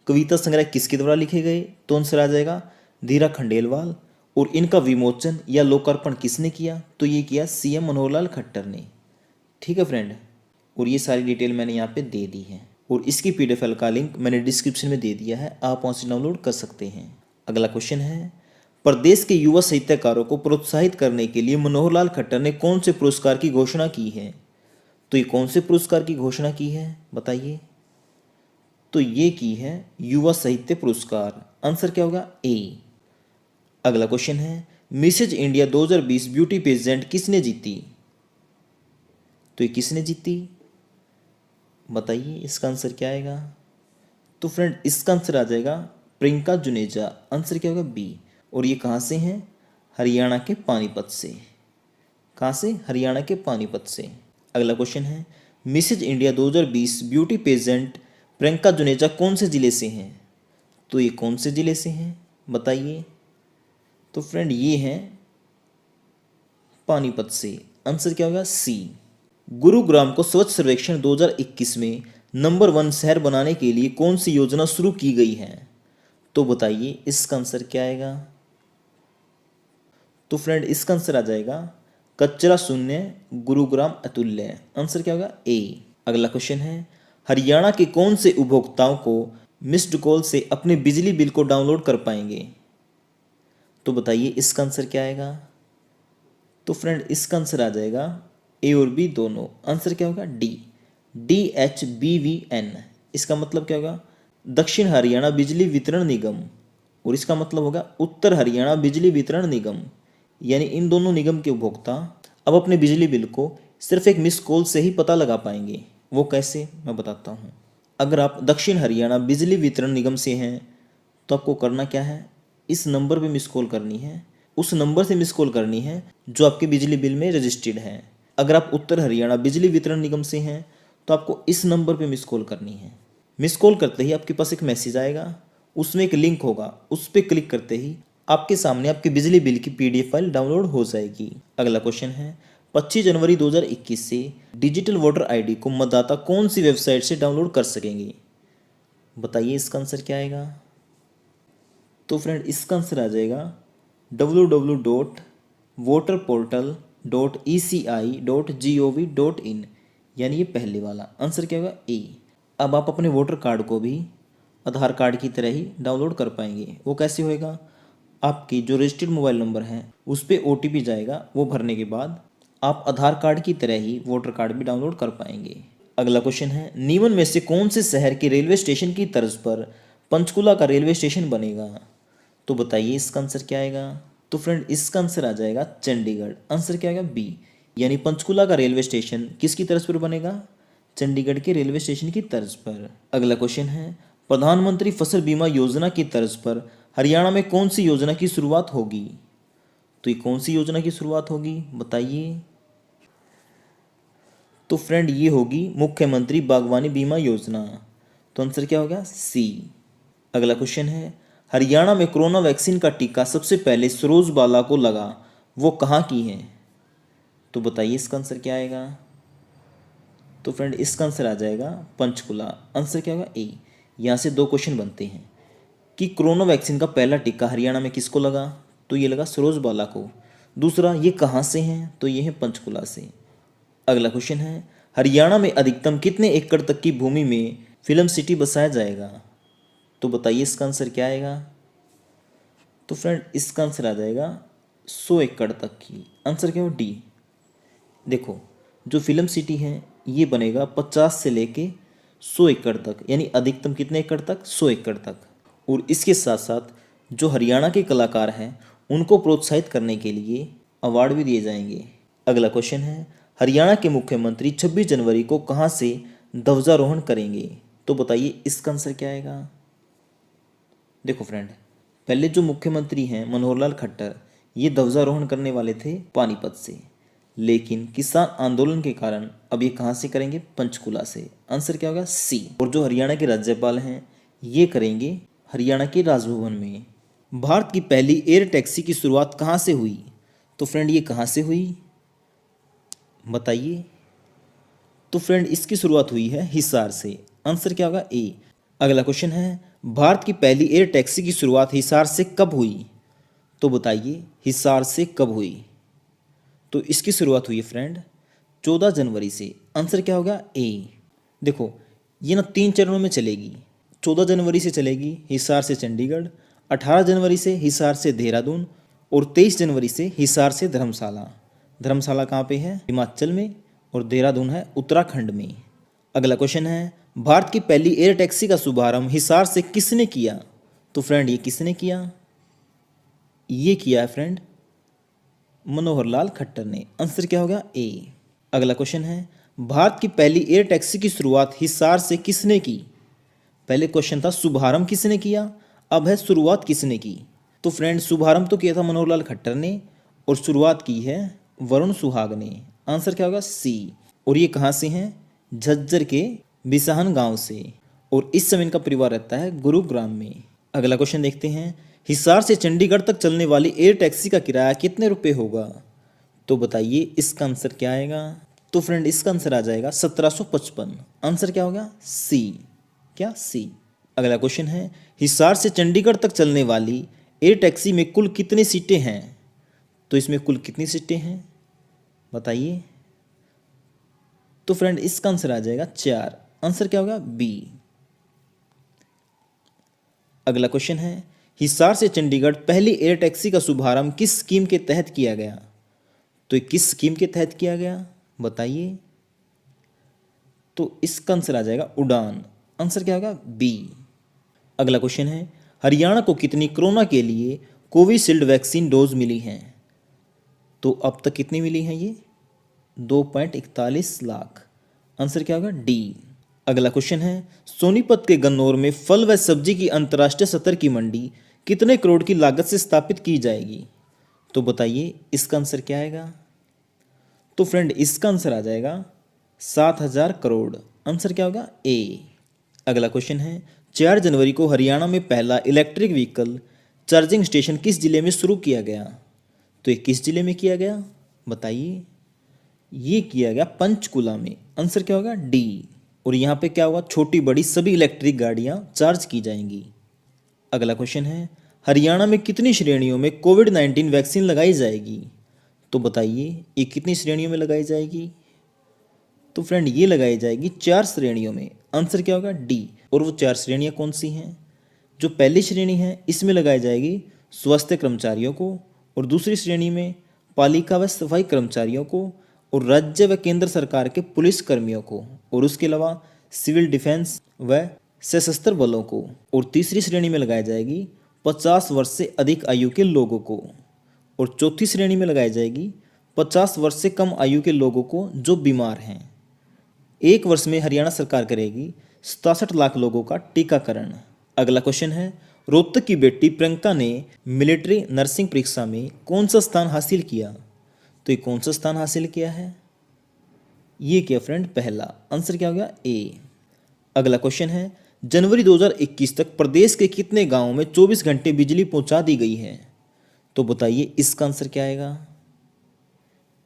कविता संग्रह किसके द्वारा लिखे गए? तो आंसर आ जाएगा धीरा खंडेलवाल। और इनका विमोचन या लोकार्पण किसने किया? तो ये किया सीएम मनोहर लाल खट्टर ने। ठीक है फ्रेंड। और ये सारी डिटेल मैंने यहाँ पे दे दी है और इसकी पीडीएफ फाइल का लिंक मैंने डिस्क्रिप्शन में दे दिया है, आप वहाँ से डाउनलोड कर सकते हैं। अगला क्वेश्चन है, प्रदेश के युवा साहित्यकारों को प्रोत्साहित करने के लिए मनोहर लाल खट्टर ने कौन से पुरस्कार की घोषणा की है? तो ये कौन से पुरस्कार की घोषणा की है बताइए? तो ये की है युवा साहित्य पुरस्कार। आंसर क्या होगा? ए। अगला क्वेश्चन है, मिसेज इंडिया 2020 ब्यूटी पेजेंट किसने जीती? तो ये किसने जीती बताइए? इसका आंसर क्या आएगा? तो फ्रेंड इसका आंसर आ जाएगा प्रियंका जुनेजा। आंसर क्या होगा? बी। और ये कहाँ से हैं? हरियाणा के पानीपत से। कहाँ से? हरियाणा के पानीपत से। अगला क्वेश्चन है, Mrs India 2020 beauty pageant Priyanka Juneja कौन से जिले से हैं? तो ये कौन से जिले से हैं बताइए? तो फ्रेंड ये हैं पानीपत से। आंसर क्या होगा? सी। गुरुग्राम को स्वच्छ सर्वेक्षण 2021 में नंबर 1 शहर बनाने के लिए कौन सी योजना शुरू की गई है? तो बताइए इसका आंसर क्या आएगा? तो फ्रेंड इसका आंसर आ जाएगा कचरा शून्य गुरुग्राम अतुल्य। आंसर क्या होगा? ए। अगला क्वेश्चन है, हरियाणा के कौन से उपभोक्ताओं को मिस्ड कॉल से अपने बिजली बिल को डाउनलोड कर पाएंगे? तो बताइए इसका आंसर क्या आएगा? तो फ्रेंड इसका आंसर आ जाएगा ए और बी दोनों। आंसर क्या होगा? डी। DHBVN। इसका मतलब क्या होगा? दक्षिण हरियाणा बिजली वितरण निगम, और इसका मतलब होगा उत्तर हरियाणा बिजली वितरण निगम। यानी इन दोनों निगम के उपभोक्ता अब अपने बिजली बिल को सिर्फ एक मिस कॉल से ही पता लगा पाएंगे। वो कैसे, मैं बताता हूँ। अगर आप दक्षिण हरियाणा बिजली वितरण निगम से हैं तो आपको करना क्या है, इस नंबर पे मिस कॉल करनी है, उस नंबर से मिस कॉल करनी है जो आपके बिजली बिल में रजिस्टर्ड है। अगर आप उत्तर हरियाणा बिजली वितरण निगम से हैं तो आपको इस नंबर पे मिस कॉल करनी है। मिस कॉल करते ही आपके पास एक मैसेज आएगा, उसमें एक लिंक होगा, उस पर क्लिक करते ही आपके सामने आपके बिजली बिल की PDF फाइल डाउनलोड हो जाएगी। अगला क्वेश्चन है, 25 जनवरी 2021 से डिजिटल वोटर ID को मतदाता कौन सी वेबसाइट से डाउनलोड कर सकेंगे? बताइए इसका आंसर क्या आएगा? तो फ्रेंड इसका आंसर आ जाएगा www.voterportal.eci.gov.in। यानी ये पहले वाला। आंसर क्या होगा? ए। अब आप अपने वोटर कार्ड को भी आधार कार्ड की तरह ही डाउनलोड कर पाएंगे। वो कैसे होएगा? आपकी जो रजिस्टर्ड मोबाइल नंबर है उस पर OTP जाएगा, वो भरने के बाद आप आधार कार्ड की तरह ही वोटर कार्ड भी डाउनलोड कर पाएंगे। अगला क्वेश्चन है, निम्न में से कौन से शहर के रेलवे स्टेशन की तर्ज पर पंचकुला का रेलवे स्टेशन बनेगा? तो बताइए इसका आंसर क्या आएगा? तो फ्रेंड इसका आंसर आ जाएगा चंडीगढ़। आंसर क्या आएगा? बी। यानी पंचकुला का रेलवे स्टेशन किसकी तर्ज पर बनेगा? चंडीगढ़ के रेलवे स्टेशन की तर्ज पर। अगला क्वेश्चन है, प्रधानमंत्री फसल बीमा योजना की तर्ज पर हरियाणा में कौन सी योजना की शुरुआत होगी? तो ये कौन सी योजना की शुरुआत होगी बताइए? तो फ्रेंड ये होगी मुख्यमंत्री बागवानी बीमा योजना। तो आंसर क्या होगा? सी। अगला क्वेश्चन है, हरियाणा में कोरोना वैक्सीन का टीका सबसे पहले सरोजबाला को लगा, वो कहाँ की है? तो बताइए इसका आंसर क्या आएगा? तो फ्रेंड इसका आंसर आ जाएगा पंचकुला। आंसर क्या होगा? ए। यहाँ से 2 क्वेश्चन बनते हैं कि कोरोना वैक्सीन का पहला टीका हरियाणा में किसको लगा? तो ये लगा सरोजबाला को। दूसरा, ये कहाँ से हैं? तो ये है पंचकुला से। अगला क्वेश्चन है, हरियाणा में अधिकतम कितने एकड़ तक की भूमि में फिल्म सिटी बसाया जाएगा? तो बताइए इसका आंसर क्या आएगा? तो फ्रेंड इसका आंसर आ जाएगा 100 एकड़ तक की। आंसर क्या हो? डी। देखो, जो फिल्म सिटी है ये बनेगा 50 से लेके 100 एकड़ तक, यानी अधिकतम कितने एकड़ तक? 100 एकड़ तक। और इसके साथ साथ जो हरियाणा के कलाकार हैं उनको प्रोत्साहित करने के लिए अवार्ड भी दिए जाएंगे। अगला क्वेश्चन है, हरियाणा के मुख्यमंत्री 26 जनवरी को कहाँ से ध्वजारोहण करेंगे? तो बताइए इसका आंसर क्या आएगा? देखो फ्रेंड, पहले जो मुख्यमंत्री हैं मनोहर लाल खट्टर, ये ध्वजारोहण करने वाले थे पानीपत से, लेकिन किसान आंदोलन के कारण अब ये कहाँ से करेंगे? पंचकुला से। आंसर क्या होगा? सी। और जो हरियाणा के राज्यपाल हैं ये करेंगे हरियाणा के राजभवन में। भारत की पहली एयर टैक्सी की शुरुआत कहाँ से हुई? तो फ्रेंड ये कहाँ से हुई बताइए? तो फ्रेंड इसकी शुरुआत हुई है हिसार से। आंसर क्या होगा? ए। अगला क्वेश्चन है, भारत की पहली एयर टैक्सी की शुरुआत हिसार से कब हुई? तो बताइए हिसार से कब हुई? तो इसकी शुरुआत हुई है फ्रेंड 14 जनवरी से। आंसर क्या होगा? ए। देखो, ये ना 3 चरणों में चलेगी। 14 जनवरी से चलेगी हिसार से चंडीगढ़, 18 जनवरी से हिसार से देहरादून, और 23 जनवरी से हिसार से धर्मशाला। धर्मशाला कहाँ पे है? हिमाचल में, और देहरादून है उत्तराखंड में। अगला क्वेश्चन है, भारत की पहली एयर टैक्सी का शुभारंभ हिसार से किसने किया? तो फ्रेंड ये किसने किया? ये किया है फ्रेंड मनोहर लाल खट्टर ने। आंसर क्या होगा? ए। अगला क्वेश्चन है, भारत की पहली एयर टैक्सी की शुरुआत हिसार से किसने की? पहले क्वेश्चन था शुभारंभ किसने किया, अब है शुरुआत किसने की। तो फ्रेंड शुभारंभ तो किया था मनोहर लाल खट्टर ने, और शुरुआत की है वरुण सुहाग ने। आंसर क्या होगा? सी। और ये कहाँ से हैं? झज्जर के बिसाहन गांव से, और इस समय इनका परिवार रहता है गुरुग्राम में। अगला क्वेश्चन देखते हैं, हिसार से चंडीगढ़ तक चलने वाली एयर टैक्सी का किराया कितने रुपए होगा? तो बताइए इसका आंसर क्या आएगा। तो फ्रेंड इसका आंसर आ जाएगा 1755। आंसर क्या होगा? सी। क्या? सी। अगला क्वेश्चन है, हिसार से चंडीगढ़ तक चलने वाली एयर टैक्सी में कुल कितनी सीटें हैं? तो इसमें कुल कितनी सीटें हैं बताइए। तो फ्रेंड इसका आंसर आ जाएगा 4। आंसर क्या होगा? बी। अगला क्वेश्चन है, हिसार से चंडीगढ़ पहली एयर टैक्सी का शुभारंभ किस स्कीम के तहत किया गया? तो ये किस स्कीम के तहत किया गया बताइए। तो इसका आंसर आ जाएगा उड़ान। आंसर क्या होगा? बी। अगला क्वेश्चन है, हरियाणा को कितनी कोरोना के लिए कोविशील्ड वैक्सीन डोज मिली हैं? तो अब तक कितनी मिली हैं ये? 2.41 लाख। आंसर क्या होगा? डी। अगला क्वेश्चन है, सोनीपत के गन्नौर में फल व सब्जी की अंतर्राष्ट्रीय स्तर की मंडी कितने करोड़ की लागत से स्थापित की जाएगी? तो बताइए इसका आंसर क्या आएगा। तो फ्रेंड इसका आंसर आ जाएगा 7,000 करोड़। आंसर क्या होगा? ए। अगला क्वेश्चन है, 4 जनवरी को हरियाणा में पहला इलेक्ट्रिक व्हीकल चार्जिंग स्टेशन किस जिले में शुरू किया गया? तो ये किस जिले में किया गया बताइए। ये किया गया पंचकुला में। आंसर क्या होगा? डी। और यहाँ पे क्या होगा? छोटी बड़ी सभी इलेक्ट्रिक गाड़ियाँ चार्ज की जाएंगी। अगला क्वेश्चन है, हरियाणा में कितनी श्रेणियों में कोविड-19 वैक्सीन लगाई जाएगी? तो बताइए ये कितनी श्रेणियों में लगाई जाएगी। तो फ्रेंड ये लगाई जाएगी 4 श्रेणियों में। आंसर क्या होगा? डी। और वो 4 श्रेणियाँ कौन सी हैं? जो पहली श्रेणी है इसमें लगाई जाएगी स्वास्थ्य कर्मचारियों को, और दूसरी श्रेणी में पालिका व सफाई कर्मचारियों को, और राज्य व केंद्र सरकार के पुलिस कर्मियों को, और उसके अलावा सिविल डिफेंस व सशस्त्र बलों को, और तीसरी श्रेणी में लगाई जाएगी 50 वर्ष से अधिक आयु के लोगों को, और चौथी श्रेणी में लगाई जाएगी 50 वर्ष से कम आयु के लोगों को जो बीमार हैं। 1 वर्ष में हरियाणा सरकार करेगी 67 लाख लोगों का टीकाकरण। अगला क्वेश्चन है, रोहतक की बेटी प्रियंका ने मिलिट्री नर्सिंग परीक्षा में कौन सा स्थान हासिल किया? तो ये कौन सा स्थान हासिल किया है? ये किया फ्रेंड पहला। आंसर क्या हो गया? ए। अगला क्वेश्चन है, जनवरी 2021 तक प्रदेश के कितने गांवों में 24 घंटे बिजली पहुंचा दी गई है? तो बताइए इसका आंसर क्या आएगा।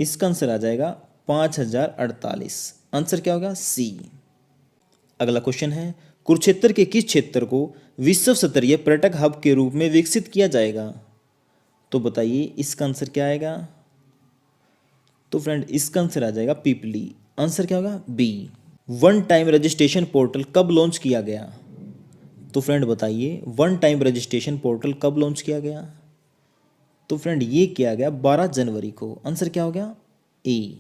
इसका आंसर आ जाएगा 5048। आंसर क्या होगा? सी। अगला क्वेश्चन है, कुरुक्षेत्र के किस क्षेत्र को विश्व स्तरीय पर्यटक हब के रूप में विकसित किया जाएगा? तो बताइए इसका आंसर क्या आएगा। तो फ्रेंड इसका आंसर आ जाएगा पीपली। आंसर क्या होगा? B. One time registration portal कब लॉन्च किया गया? तो फ्रेंड बताइए वन टाइम रजिस्ट्रेशन पोर्टल कब लॉन्च किया गया? तो फ्रेंड ये किया गया 12 जनवरी को। आंसर क्या हो गया? ए।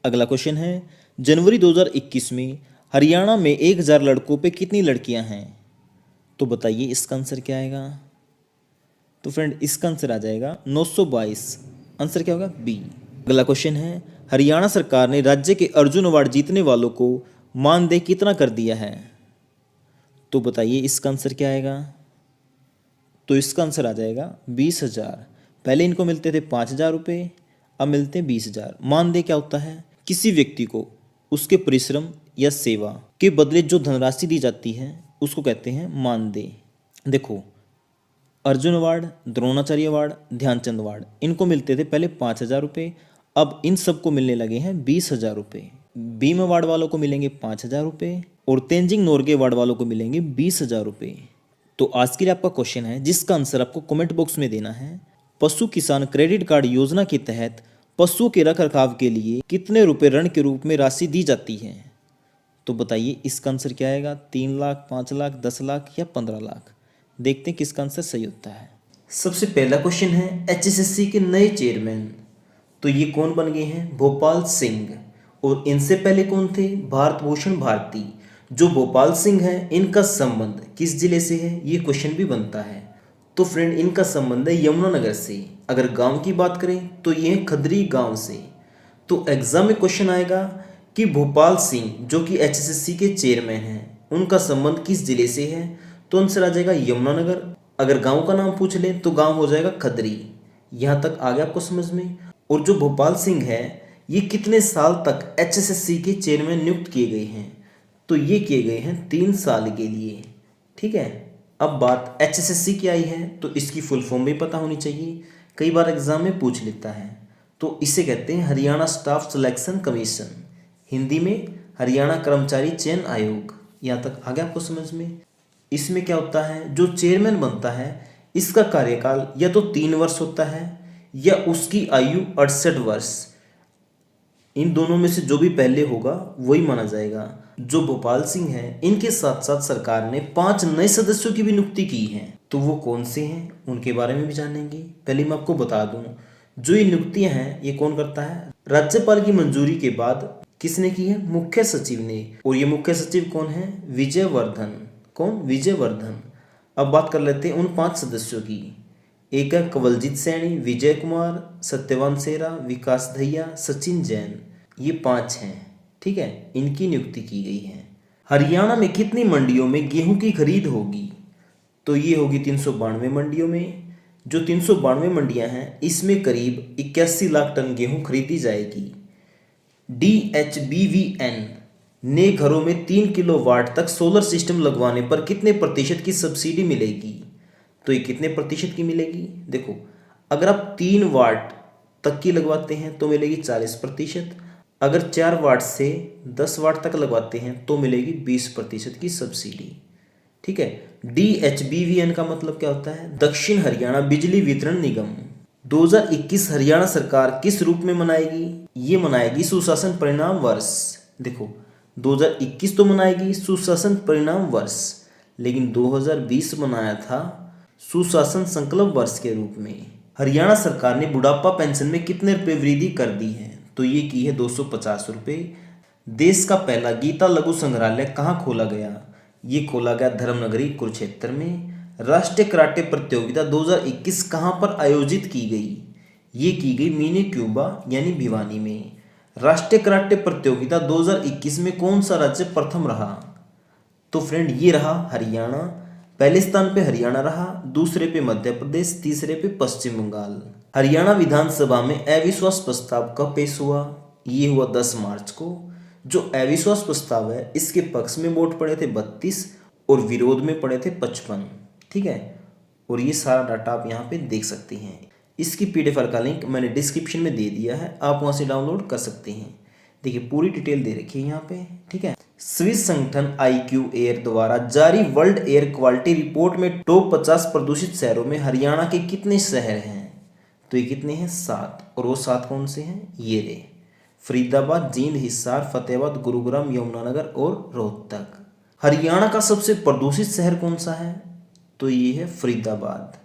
अगला क्वेश्चन है, जनवरी 2021 में हरियाणा में 1000 लड़कों पे कितनी लड़कियां हैं? तो बताइए इसका आंसर क्या आएगा। तो फ्रेंड इसका आंसर आ जाएगा 922। आंसर क्या होगा? बी। अगला क्वेश्चन है, हरियाणा सरकार ने राज्य के अर्जुन अवार्ड जीतने वालों को मानदेय कितना कर दिया है? तो बताइए इसका आंसर क्या आएगा। तो इसका आंसर आ जाएगा 20,000। पहले इनको मिलते थे 5,000 रुपये, अब मिलते हैं 20,000। मानदेय क्या होता है? किसी व्यक्ति को उसके परिश्रम या सेवा के बदले जो धनराशि दी जाती है उसको कहते हैं मानदेय। देखो, Arjun award, Dronacharya award, Dhyan Chand award, इनको मिलते थे पहले 5,000 रुपये, अब इन सबको मिलने लगे हैं 20,000 रुपये। भीम अवार्ड वालों को मिलेंगे 5,000 रुपये, और तेंजिंग नोरगे अवार्ड वालों को मिलेंगे 20,000 रुपये। तो आज के लिए आपका क्वेश्चन है जिसका आंसर आपको कमेंट बॉक्स में देना है, पशु किसान क्रेडिट कार्ड योजना के तहत पशुओं के रख रखाव के लिए कितने रुपए ऋण के रूप में राशि दी जाती है? तो बताइए इसका आंसर क्या आएगा। 3 लाख, 5 लाख, 10 लाख या 15 लाख। देखते हैं किसका आंसर सही होता है। सबसे पहला क्वेश्चन है, एचएसएससी के नए चेयरमैन तो ये कौन बन गए हैं? भोपाल सिंह। और इनसे पहले कौन थे? भारत भूषण भारती। जो भोपाल सिंह है इनका संबंध किस जिले से है? ये क्वेश्चन भी बनता है। तो फ्रेंड इनका संबंध है यमुनानगर से। अगर गांव की बात करें तो ये खदरी गांव से। तो एग्जाम में क्वेश्चन आएगा कि भोपाल सिंह जो कि एचएसएससी के चेयरमैन हैं उनका संबंध किस जिले से है? तो आंसर आ जाएगा यमुनानगर। अगर गांव का नाम पूछ ले तो गांव हो जाएगा खदरी। यहाँ तक आ गया आपको समझ में। और जो भोपाल सिंह है ये कितने साल तक एचएसएससी के चेयरमैन नियुक्त किए गए हैं? तो ये किए गए हैं 3 साल के लिए। ठीक है, अब बात एचएसएससी की आई है तो इसकी फुल फॉर्म भी पता होनी चाहिए, कई बार एग्जाम में पूछ लेता है। तो इसे कहते हैं Haryana staff selection commission, Hindi में हरियाणा कर्मचारी चयन आयोग। यहाँ तक आ गया आपको समझ में। इसमें क्या होता है, जो चेयरमैन बनता है इसका कार्यकाल या तो 3 वर्ष होता है या उसकी आयु 68 वर्ष। इन दोनों में से जो भी पहले होगा वही माना जाएगा। जो भोपाल सिंह हैं, इनके साथ साथ सरकार ने 5 नए सदस्यों की भी नियुक्ति की है। तो वो कौन से हैं उनके बारे में भी जानेंगे। पहले मैं आपको बता दूं, जो ये नियुक्तियां हैं ये कौन करता है, राज्यपाल की मंजूरी के बाद किसने की है, मुख्य सचिव ने। और ये मुख्य सचिव कौन है, विजयवर्धन। कौन, विजयवर्धन। अब बात कर लेते हैं उन 5 सदस्यों की। एक है कवलजीत सैनी, विजय कुमार, सत्यवान सेरा, विकास दहिया, सचिन जैन। ये 5 हैं, ठीक है, इनकी नियुक्ति की गई है। हरियाणा में कितनी मंडियों में गेहूं की खरीद होगी, तो ये होगी 392 मंडियों में। जो 392 मंडियां हैं इसमें करीब 81 लाख टन गेहूं खरीदी जाएगी। DHBVN ने घरों में 3 किलोवाट तक सोलर सिस्टम लगवाने पर कितने प्रतिशत की सब्सिडी मिलेगी, तो ये कितने प्रतिशत की मिलेगी। देखो, अगर आप 3 वाट तक की लगवाते हैं तो मिलेगी 40%, अगर 4 वाट से 10 वाट तक लगवाते हैं तो मिलेगी 20% की सब्सिडी, ठीक है। DHBVN का मतलब क्या होता है, दक्षिण हरियाणा बिजली वितरण निगम। 2021 हरियाणा सरकार किस रूप में मनाएगी, ये मनाएगी सुशासन परिणाम वर्ष। देखो, 2021 तो मनाएगी सुशासन परिणाम वर्ष, लेकिन 2020 मनाया था सुशासन संकल्प वर्ष के रूप में। हरियाणा सरकार ने बुढ़ापा पेंशन में कितने रुपए वृद्धि कर दी है, तो ये की है 250 रुपये। देश का पहला गीता लघु संग्रहालय कहाँ खोला गया, ये खोला गया धर्मनगरी कुरुक्षेत्र में। राष्ट्रीय कराटे प्रतियोगिता 2021 कहाँ पर आयोजित की गई, ये की गई मिनी क्यूबा यानी भिवानी में। राष्ट्रीय कराटे प्रतियोगिता 2021 में कौन सा राज्य प्रथम रहा, तो फ्रेंड ये रहा हरियाणा। पहले स्थान पे हरियाणा रहा, दूसरे पे मध्य प्रदेश, तीसरे पे पश्चिम बंगाल। हरियाणा विधानसभा में अविश्वास प्रस्ताव कब पेश हुआ, ये हुआ 10 मार्च को। जो अविश्वास प्रस्ताव है इसके पक्ष में वोट पड़े थे 32 और विरोध में पड़े थे 55, ठीक है। और ये सारा डाटा आप यहाँ पे देख सकते हैं। इसकी PDF फाइल का लिंक मैंने डिस्क्रिप्शन में दे दिया है, आप वहाँ से डाउनलोड कर सकते हैं। देखिए पूरी डिटेल दे रखी है यहाँ पे, ठीक है। स्विस संगठन IQ एयर द्वारा जारी वर्ल्ड एयर क्वालिटी रिपोर्ट में टॉप 50 प्रदूषित शहरों में हरियाणा के कितने शहर हैं, तो ये कितने हैं, 7। और वो 7 कौन से हैं, ये रे, फरीदाबाद, जींद, हिसार, फतेहाबाद, गुरुग्राम, यमुनानगर और रोहतक। हरियाणा का सबसे प्रदूषित शहर कौन सा है, तो ये है फरीदाबाद।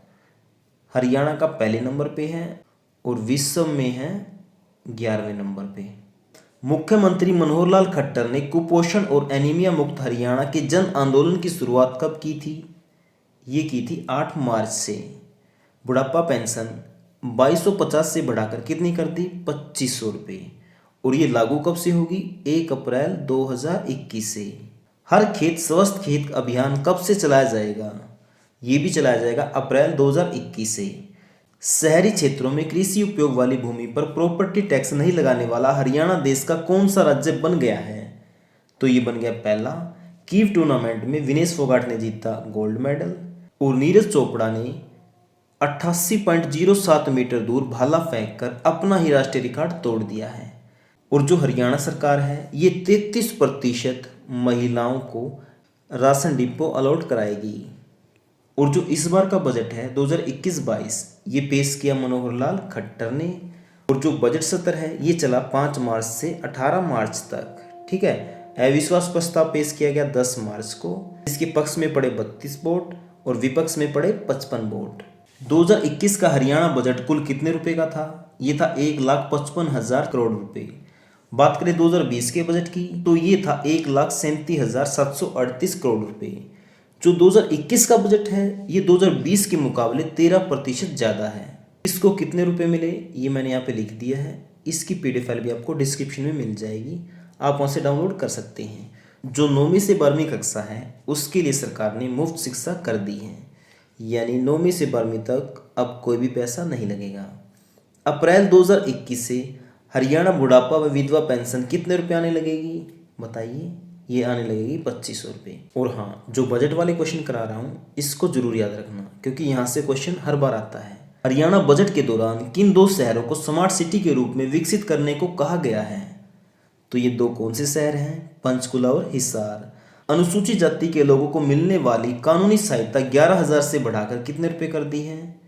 हरियाणा का पहले नंबर पे है और विश्व में है 11वें नंबर पे। मुख्यमंत्री मनोहर लाल खट्टर ने कुपोषण और एनीमिया मुक्त हरियाणा के जन आंदोलन की शुरुआत कब की थी, ये की थी 8 मार्च से। बुढ़ापा पेंशन 2250 से बढ़ाकर कितनी कर दी, 2500 रुपये। और ये लागू कब से होगी, 1 अप्रैल 2021 से। हर खेत स्वस्थ खेत अभियान कब से चलाया जाएगा, ये भी चलाया जाएगा अप्रैल 2021 से। शहरी क्षेत्रों में कृषि उपयोग वाली भूमि पर प्रॉपर्टी टैक्स नहीं लगाने वाला हरियाणा देश का कौन सा राज्य बन गया है, तो ये बन गया पहला। कीव टूर्नामेंट में विनेश फोगाट ने जीता गोल्ड मेडल और नीरज चोपड़ा ने 88.07 मीटर दूर भाला फेंककर अपना ही राष्ट्रीय रिकॉर्ड तोड़ दिया है। और जो हरियाणा सरकार है ये 33% महिलाओं को राशन डिपो अलॉट कराएगी। और जो इस बार का बजट है 2021-22 ये पेश किया मनोहर लाल खट्टर ने। और जो बजट सत्र है ये चला 5 मार्च से 18 मार्च तक, ठीक है। अविश्वास प्रस्ताव पेश किया गया 10 मार्च को। इसके पक्ष में पड़े 32 वोट और विपक्ष में पड़े 55 वोट। 2021 का हरियाणा बजट कुल कितने रुपए का था, ये था 1,55,000 करोड़ रुपए। बात करें 2020 के बजट की तो ये था 1,37,738 करोड़ रुपए। जो 2021 का बजट है ये 2020 के मुकाबले 13% ज़्यादा है। इसको कितने रुपए मिले ये मैंने यहाँ पे लिख दिया है, इसकी PDF फाइल भी आपको डिस्क्रिप्शन में मिल जाएगी, आप वहाँ से डाउनलोड कर सकते हैं। जो 9वीं से 12वीं कक्षा है उसके लिए सरकार ने मुफ्त शिक्षा कर दी है, यानी 9वीं से 12वीं तक अब कोई भी पैसा नहीं लगेगा। अप्रैल 2021 से हरियाणा बुढ़ापा व विधवा पेंशन कितने रुपये आने लगेगी, बताइए, ये आने लगेगी 2500 रुपये। और हाँ, जो बजट वाले क्वेश्चन करा रहा हूँ इसको जरूर याद रखना, क्योंकि यहाँ से क्वेश्चन हर बार आता है। हरियाणा बजट के दौरान किन दो शहरों को स्मार्ट सिटी के रूप में विकसित करने को कहा गया है? तो ये दो कौन से शहर हैं? पंचकुला और हिसार। अनुसूचित जाति के लोगों को मिलने वाली कानूनी सहायता 11,000 से बढ़ाकर कितने रुपए कर दी है?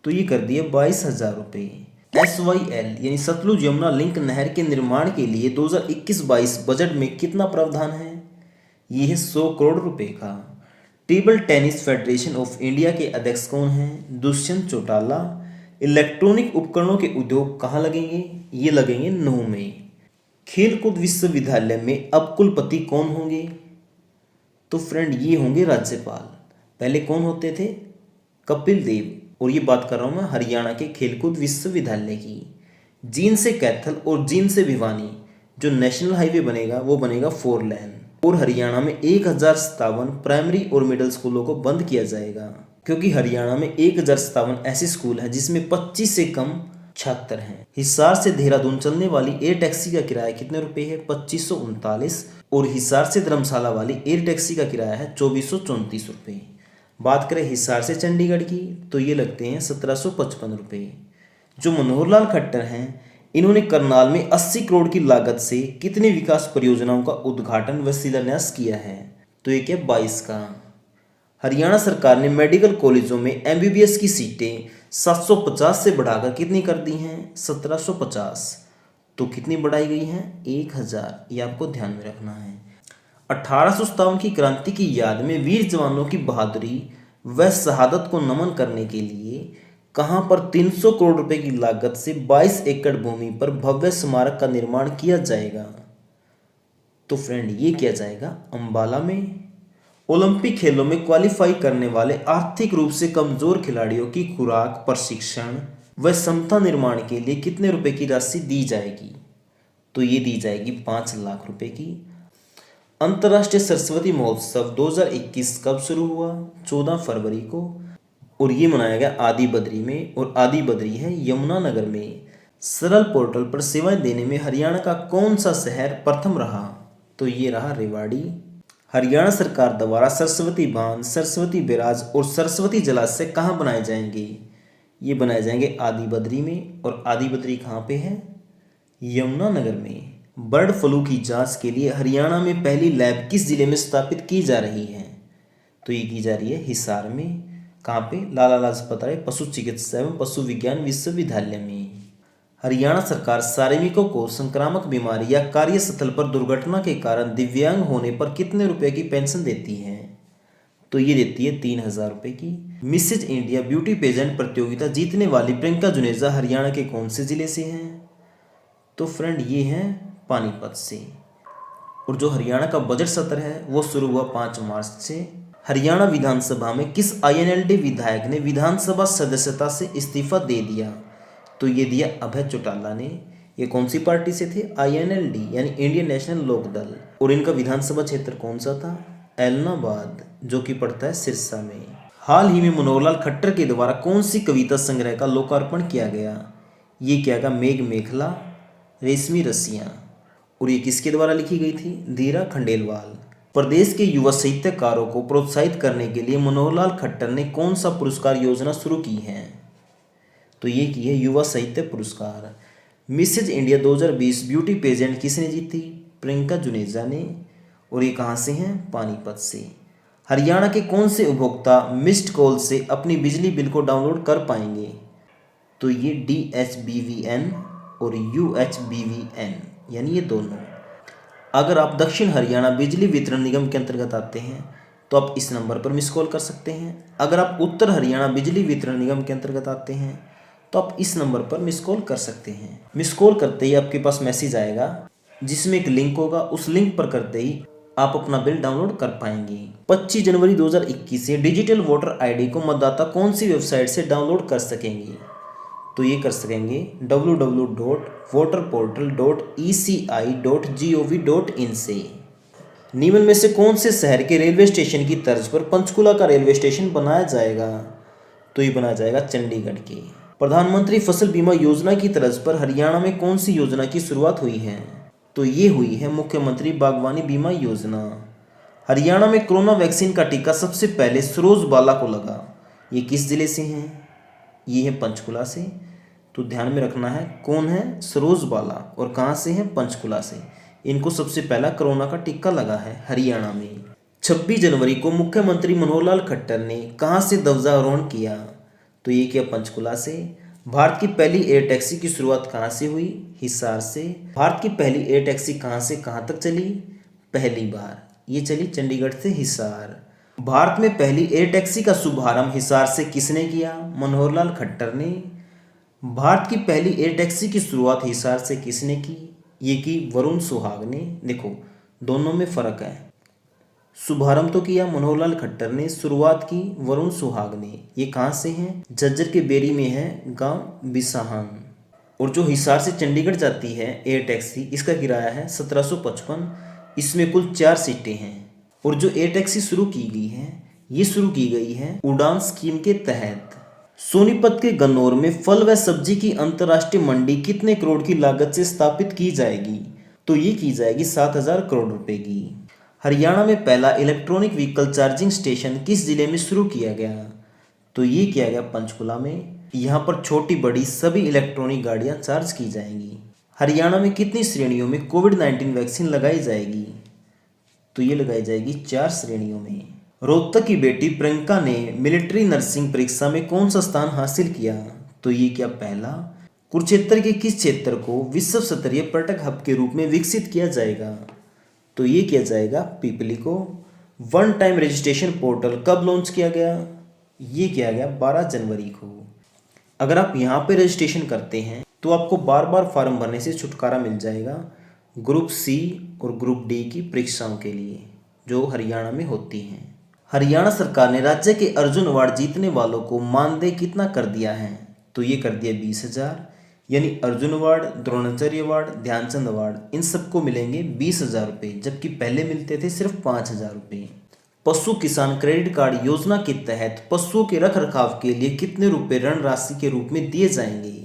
तो ये कर दी है 22,000 रुपये। SYL यानी सतलुज यमुना लिंक नहर के निर्माण के लिए 2021-22 बजट में कितना प्रावधान है? ये है 100 करोड़ रुपए का। Table tennis federation of India के अध्यक्ष कौन हैं? दुष्यंत चौटाला। इलेक्ट्रॉनिक उपकरणों के उद्योग कहाँ लगेंगे? ये लगेंगे नूह में। खेलकूद विश्वविद्यालय में अब कुलपति कौन होंगे? तो फ्रेंड ये होंगे राज्यपाल। पहले कौन होते थे? कपिल देव। और ये बात कर रहा हूँ मैं हरियाणा के खेलकूद विश्वविद्यालय की। जींद से कैथल और जींद से भिवानी जो नेशनल हाईवे बनेगा वो बनेगा 4 लेन। और हरियाणा में 1057 प्राइमरी और मिडिल स्कूलों को बंद किया जाएगा, क्योंकि हरियाणा में 1057 ऐसे स्कूल हैं जिसमें 25 से कम छात्र हैं। हिसार से देहरादून चलने वाली एयर टैक्सी का किराया कितने रुपए है? 2539। और हिसार से धर्मशाला वाली एयर टैक्सी का किराया है 2434 रुपये। बात करें हिसार से चंडीगढ़ की तो ये लगते हैं 1755 रुपये। जो मनोहर लाल खट्टर हैं इन्होंने करनाल में 80 करोड़ की लागत से कितनी विकास परियोजनाओं का उद्घाटन व शिलान्यास किया है? तो ये क्या 22 का। हरियाणा सरकार ने मेडिकल कॉलेजों में MBBS की सीटें 750 से बढ़ाकर कितनी कर दी हैं? 1750। तो कितनी बढ़ाई गई हैं? 1000। ये आपको ध्यान में रखना है। 1857 की क्रांति की याद में वीर जवानों की बहादुरी व शहादत को नमन करने के लिए कहां पर 300 करोड़ रुपए की लागत से 22 एकड़ भूमि पर भव्य स्मारक का निर्माण किया जाएगा? तो फ्रेंड ये किया जाएगा अंबाला में। ओलंपिक खेलों में क्वालिफाई करने वाले आर्थिक रूप से कमजोर खिलाड़ियों की खुराक, प्रशिक्षण व क्षमता निर्माण के लिए कितने रुपए की राशि दी जाएगी? तो ये दी जाएगी 5 लाख रुपए की। अंतर्राष्ट्रीय सरस्वती महोत्सव 2021 कब शुरू हुआ? 14 फरवरी को। और ये मनाया गया आदि बद्री में, और आदि बद्री है यमुनानगर में। सरल पोर्टल पर सेवाएं देने में हरियाणा का कौन सा शहर प्रथम रहा? तो ये रहा रेवाड़ी। हरियाणा सरकार द्वारा सरस्वती बांध, सरस्वती बैराज और सरस्वती जलाशय कहाँ बनाए जाएंगे? ये बनाए जाएंगे आदि बद्री में। और आदि बद्री कहाँ पे है? यमुनानगर में। बर्ड फ्लू की जांच के लिए हरियाणा में पहली लैब किस जिले में स्थापित की जा रही है? तो ये की जा रही है हिसार में। कहाँ पे? लाला लाजपत राय पशु चिकित्सा एवं पशु विज्ञान विश्वविद्यालय में। हरियाणा सरकार कार्मिकों को संक्रामक बीमारी या कार्यस्थल पर दुर्घटना के कारण दिव्यांग होने पर कितने रुपए की पेंशन देती है? तो ये देती है 3000 रुपये की। मिसेज इंडिया ब्यूटी पेजेंट प्रतियोगिता जीतने वाली प्रियंका जुनेजा हरियाणा के कौन से जिले से हैं? तो फ्रेंड ये हैं पानीपत से। और जो हरियाणा का बजट सत्र है वो शुरू हुआ 5 मार्च से। हरियाणा विधानसभा में किस INLD विधायक ने विधानसभा सदस्यता से इस्तीफा दे दिया? तो ये दिया अभय चौटाला ने। ये कौन सी पार्टी से थे? INLD यानी इंडियन नेशनल लोक दल। और इनका विधानसभा क्षेत्र कौन सा था? एलनाबाद, जो कि पड़ता है सिरसा में। हाल ही में मनोहर लाल खट्टर के द्वारा कौन सी कविता संग्रह का लोकार्पण किया गया? ये क्या गया? मेघ मेखला रेशमी रस्सियाँ। और ये किसके द्वारा लिखी गई थी? धीरा खंडेलवाल। प्रदेश के युवा साहित्यकारों को प्रोत्साहित करने के लिए मनोहर लाल खट्टर ने कौन सा पुरस्कार योजना शुरू की है? तो ये की है युवा साहित्य पुरस्कार। मिसेज इंडिया 2020 ब्यूटी पेजेंट किसने जीती? प्रियंका जुनेजा ने। और ये कहाँ से हैं? पानीपत से। हरियाणा के कौन से उपभोक्ता मिस्ड कॉल से अपनी बिजली बिल को डाउनलोड कर पाएंगे? तो ये DHBVN और UHBVN यानी ये दोनों। अगर आप दक्षिण हरियाणा बिजली वितरण निगम के अंतर्गत आते हैं तो आप इस नंबर पर मिस कॉल कर सकते हैं। अगर आप उत्तर हरियाणा बिजली वितरण निगम के अंतर्गत आते हैं तो आप इस नंबर पर मिस कॉल कर सकते हैं। मिस कॉल करते ही आपके पास मैसेज आएगा जिसमें एक लिंक होगा। उस लिंक पर करते ही आप अपना बिल डाउनलोड कर पाएंगे। 25 जनवरी 2021 से डिजिटल वोटर ID को मतदाता कौन सी वेबसाइट से डाउनलोड कर सकेंगे? तो ये कर सकेंगे www.voterportal.eci.gov.in से। निम्न में से कौन से शहर के रेलवे स्टेशन की तर्ज पर पंचकुला का रेलवे स्टेशन बनाया जाएगा? तो ये बनाया जाएगा चंडीगढ़ के। प्रधानमंत्री फसल बीमा योजना की तर्ज पर हरियाणा में कौन सी योजना की शुरुआत हुई है? तो ये हुई है मुख्यमंत्री बागवानी बीमा योजना। हरियाणा में कोरोना वैक्सीन का टीका सबसे पहले सरोज बाला को लगा। ये किस जिले से हैं? ये है पंचकुला से। तो ध्यान में रखना है कौन है, सरोज बाला, और कहाँ से है, पंचकुला से। इनको सबसे पहला कोरोना का टीका लगा है हरियाणा में। 26 जनवरी को मुख्यमंत्री मनोहर लाल खट्टर ने कहाँ से ध्वजारोहण किया, तो ये किया पंचकुला से। भारत की पहली एयर टैक्सी की शुरुआत कहाँ से हुई, हिसार से। भारत की पहली एयर टैक्सी कहाँ से कहाँ तक चली, पहली बार ये चली चंडीगढ़ से हिसार। भारत में पहली एयर टैक्सी का शुभारंभ हिसार से किसने किया, मनोहर लाल खट्टर ने। भारत की पहली एयर टैक्सी की शुरुआत हिसार से किसने की, ये की वरुण सुहाग ने। देखो दोनों में फर्क है, शुभारंभ तो किया मनोहर लाल खट्टर ने, शुरुआत की वरुण सुहाग ने। ये कहाँ से हैं, झज्जर के बेरी में है गांव बिसाहन। और जो हिसार से चंडीगढ़ जाती है एयर टैक्सी, इसका किराया है 1755। इसमें कुल 4 सीटें हैं। और जो एयर टैक्सी शुरू की गई है, ये शुरू की गई है उड़ान स्कीम के तहत। सोनीपत के गन्नौर में फल व सब्जी की अंतर्राष्ट्रीय मंडी कितने करोड़ की लागत से स्थापित की जाएगी, तो ये की जाएगी 7000 करोड़ रुपए की। हरियाणा में पहला इलेक्ट्रॉनिक व्हीकल चार्जिंग स्टेशन किस जिले में शुरू किया गया, तो ये किया गया पंचकुला में। यहाँ पर छोटी बड़ी सभी इलेक्ट्रॉनिक गाड़ियाँ चार्ज की जाएंगी। हरियाणा में कितनी श्रेणियों में कोविड-19 वैक्सीन लगाई जाएगी, तो ये लगाई जाएगी 4 श्रेणियों में। रोहतक की बेटी प्रियंका ने मिलिट्री नर्सिंग परीक्षा में कौन सा स्थान हासिल किया, तो ये क्या पहला। कुरुक्षेत्र के किस क्षेत्र को विश्व स्तरीय पर्यटक हब के रूप में विकसित किया जाएगा, तो ये किया जाएगा पिपली को। वन टाइम रजिस्ट्रेशन पोर्टल कब लॉन्च किया गया, ये किया गया 12 जनवरी को। अगर आप यहाँ पे रजिस्ट्रेशन करते हैं तो आपको बार बार फॉर्म भरने से छुटकारा मिल जाएगा ग्रुप सी और ग्रुप डी की परीक्षाओं के लिए जो हरियाणा में होती हैं। हरियाणा सरकार ने राज्य के अर्जुन अवार्ड जीतने वालों को मानदेय कितना कर दिया है, तो ये कर दिया 20,000। यानी Arjun award, Dronacharya award, Dhyan Chand award, इन सबको मिलेंगे 20,000 रुपये, जबकि पहले मिलते थे सिर्फ 5,000 रुपये। पशु किसान क्रेडिट कार्ड योजना के तहत पशुओं के रख रखाव के लिए कितने रुपए ऋण राशि के रूप में दिए जाएंगे,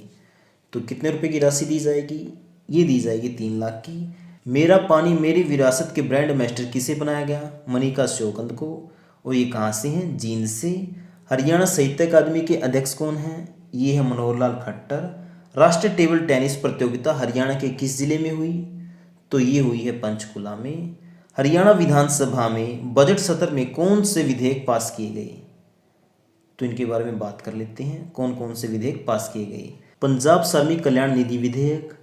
तो कितने रुपए की राशि दी जाएगी, ये दी जाएगी 3 लाख की। मेरा पानी मेरी विरासत के ब्रांड एम्बेसडर किसे बनाया गया, मनिका श्योकंद को। और ये कहाँ से हैं, जींद से। हरियाणा साहित्य अकादमी के अध्यक्ष कौन हैं, ये है मनोहर लाल खट्टर। राष्ट्रीय टेबल टेनिस प्रतियोगिता हरियाणा के किस जिले में हुई, तो ये हुई है पंचकुला में। हरियाणा विधानसभा में बजट सत्र में कौन से विधेयक पास किए गए, तो इनके बारे में बात कर लेते हैं, कौन कौन से विधेयक पास किए गए। पंजाब श्रमिक कल्याण निधि विधेयक,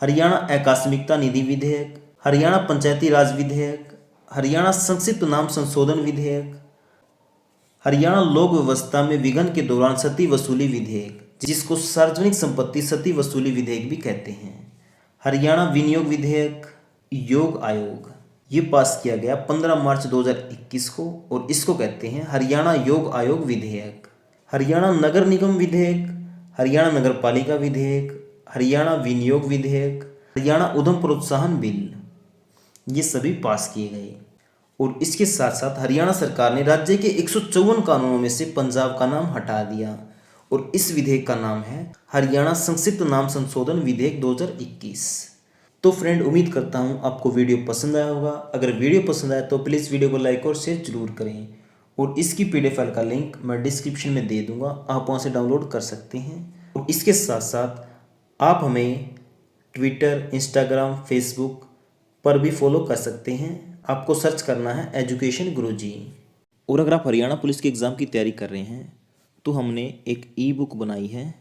हरियाणा आकस्मिकता निधि विधेयक, हरियाणा पंचायती राज विधेयक, हरियाणा संक्षिप्त नाम संशोधन विधेयक, हरियाणा लोक व्यवस्था में विघन के दौरान सती वसूली विधेयक, जिसको सार्वजनिक संपत्ति सती वसूली विधेयक भी कहते हैं, हरियाणा विनियोग विधेयक, योग आयोग। ये पास किया गया 15 मार्च 2021 को और इसको कहते हैं हरियाणा योग आयोग विधेयक। हरियाणा नगर निगम विधेयक, हरियाणा नगर पालिका विधेयक, हरियाणा विनियोग विधेयक, हरियाणा उद्यम प्रोत्साहन बिल, ये सभी पास किए गए। और इसके साथ साथ हरियाणा सरकार ने राज्य के 154 कानूनों में से पंजाब का नाम हटा दिया और इस विधेयक का नाम है हरियाणा संक्षिप्त नाम संशोधन विधेयक 2021। तो फ्रेंड, उम्मीद करता हूँ आपको वीडियो पसंद आया होगा। अगर वीडियो पसंद आया तो प्लीज़ वीडियो को लाइक और शेयर जरूर करें। और इसकी PDF फाइल का लिंक मैं डिस्क्रिप्शन में दे दूँगा, आप वहाँ से डाउनलोड कर सकते हैं। और इसके साथ साथ आप हमें ट्विटर, इंस्टाग्राम, फेसबुक पर भी फॉलो कर सकते हैं। आपको सर्च करना है एजुकेशन गुरुजी। और अगर आप हरियाणा पुलिस के एग्ज़ाम की तैयारी कर रहे हैं तो हमने एक ई-बुक बनाई है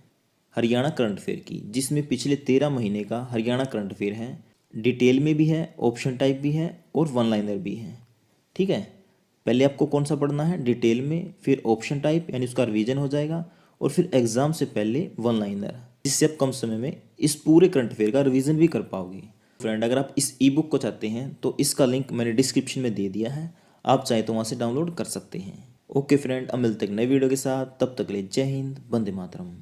हरियाणा करंट अफेयर की, जिसमें पिछले 13 महीने का हरियाणा करंट अफेयर है। डिटेल में भी है, ऑप्शन टाइप भी है और वन लाइनर भी है। ठीक है, पहले आपको कौन सा पढ़ना है, डिटेल में, फिर ऑप्शन टाइप यानी उसका रिवीजन हो जाएगा, और फिर एग्जाम से पहले वन लाइनर, जिससे आप कम समय में इस पूरे करंट अफेयर का रिवीजन भी कर पाओगे। फ्रेंड, अगर आप इस ई बुक को चाहते हैं तो इसका लिंक मैंने डिस्क्रिप्शन में दे दिया है, आप चाहे तो वहाँ से डाउनलोड कर सकते हैं। ओके फ्रेंड, अब मिलते हैं नए वीडियो के साथ, तब तक के लिए जय हिंद, वंदे मातरम।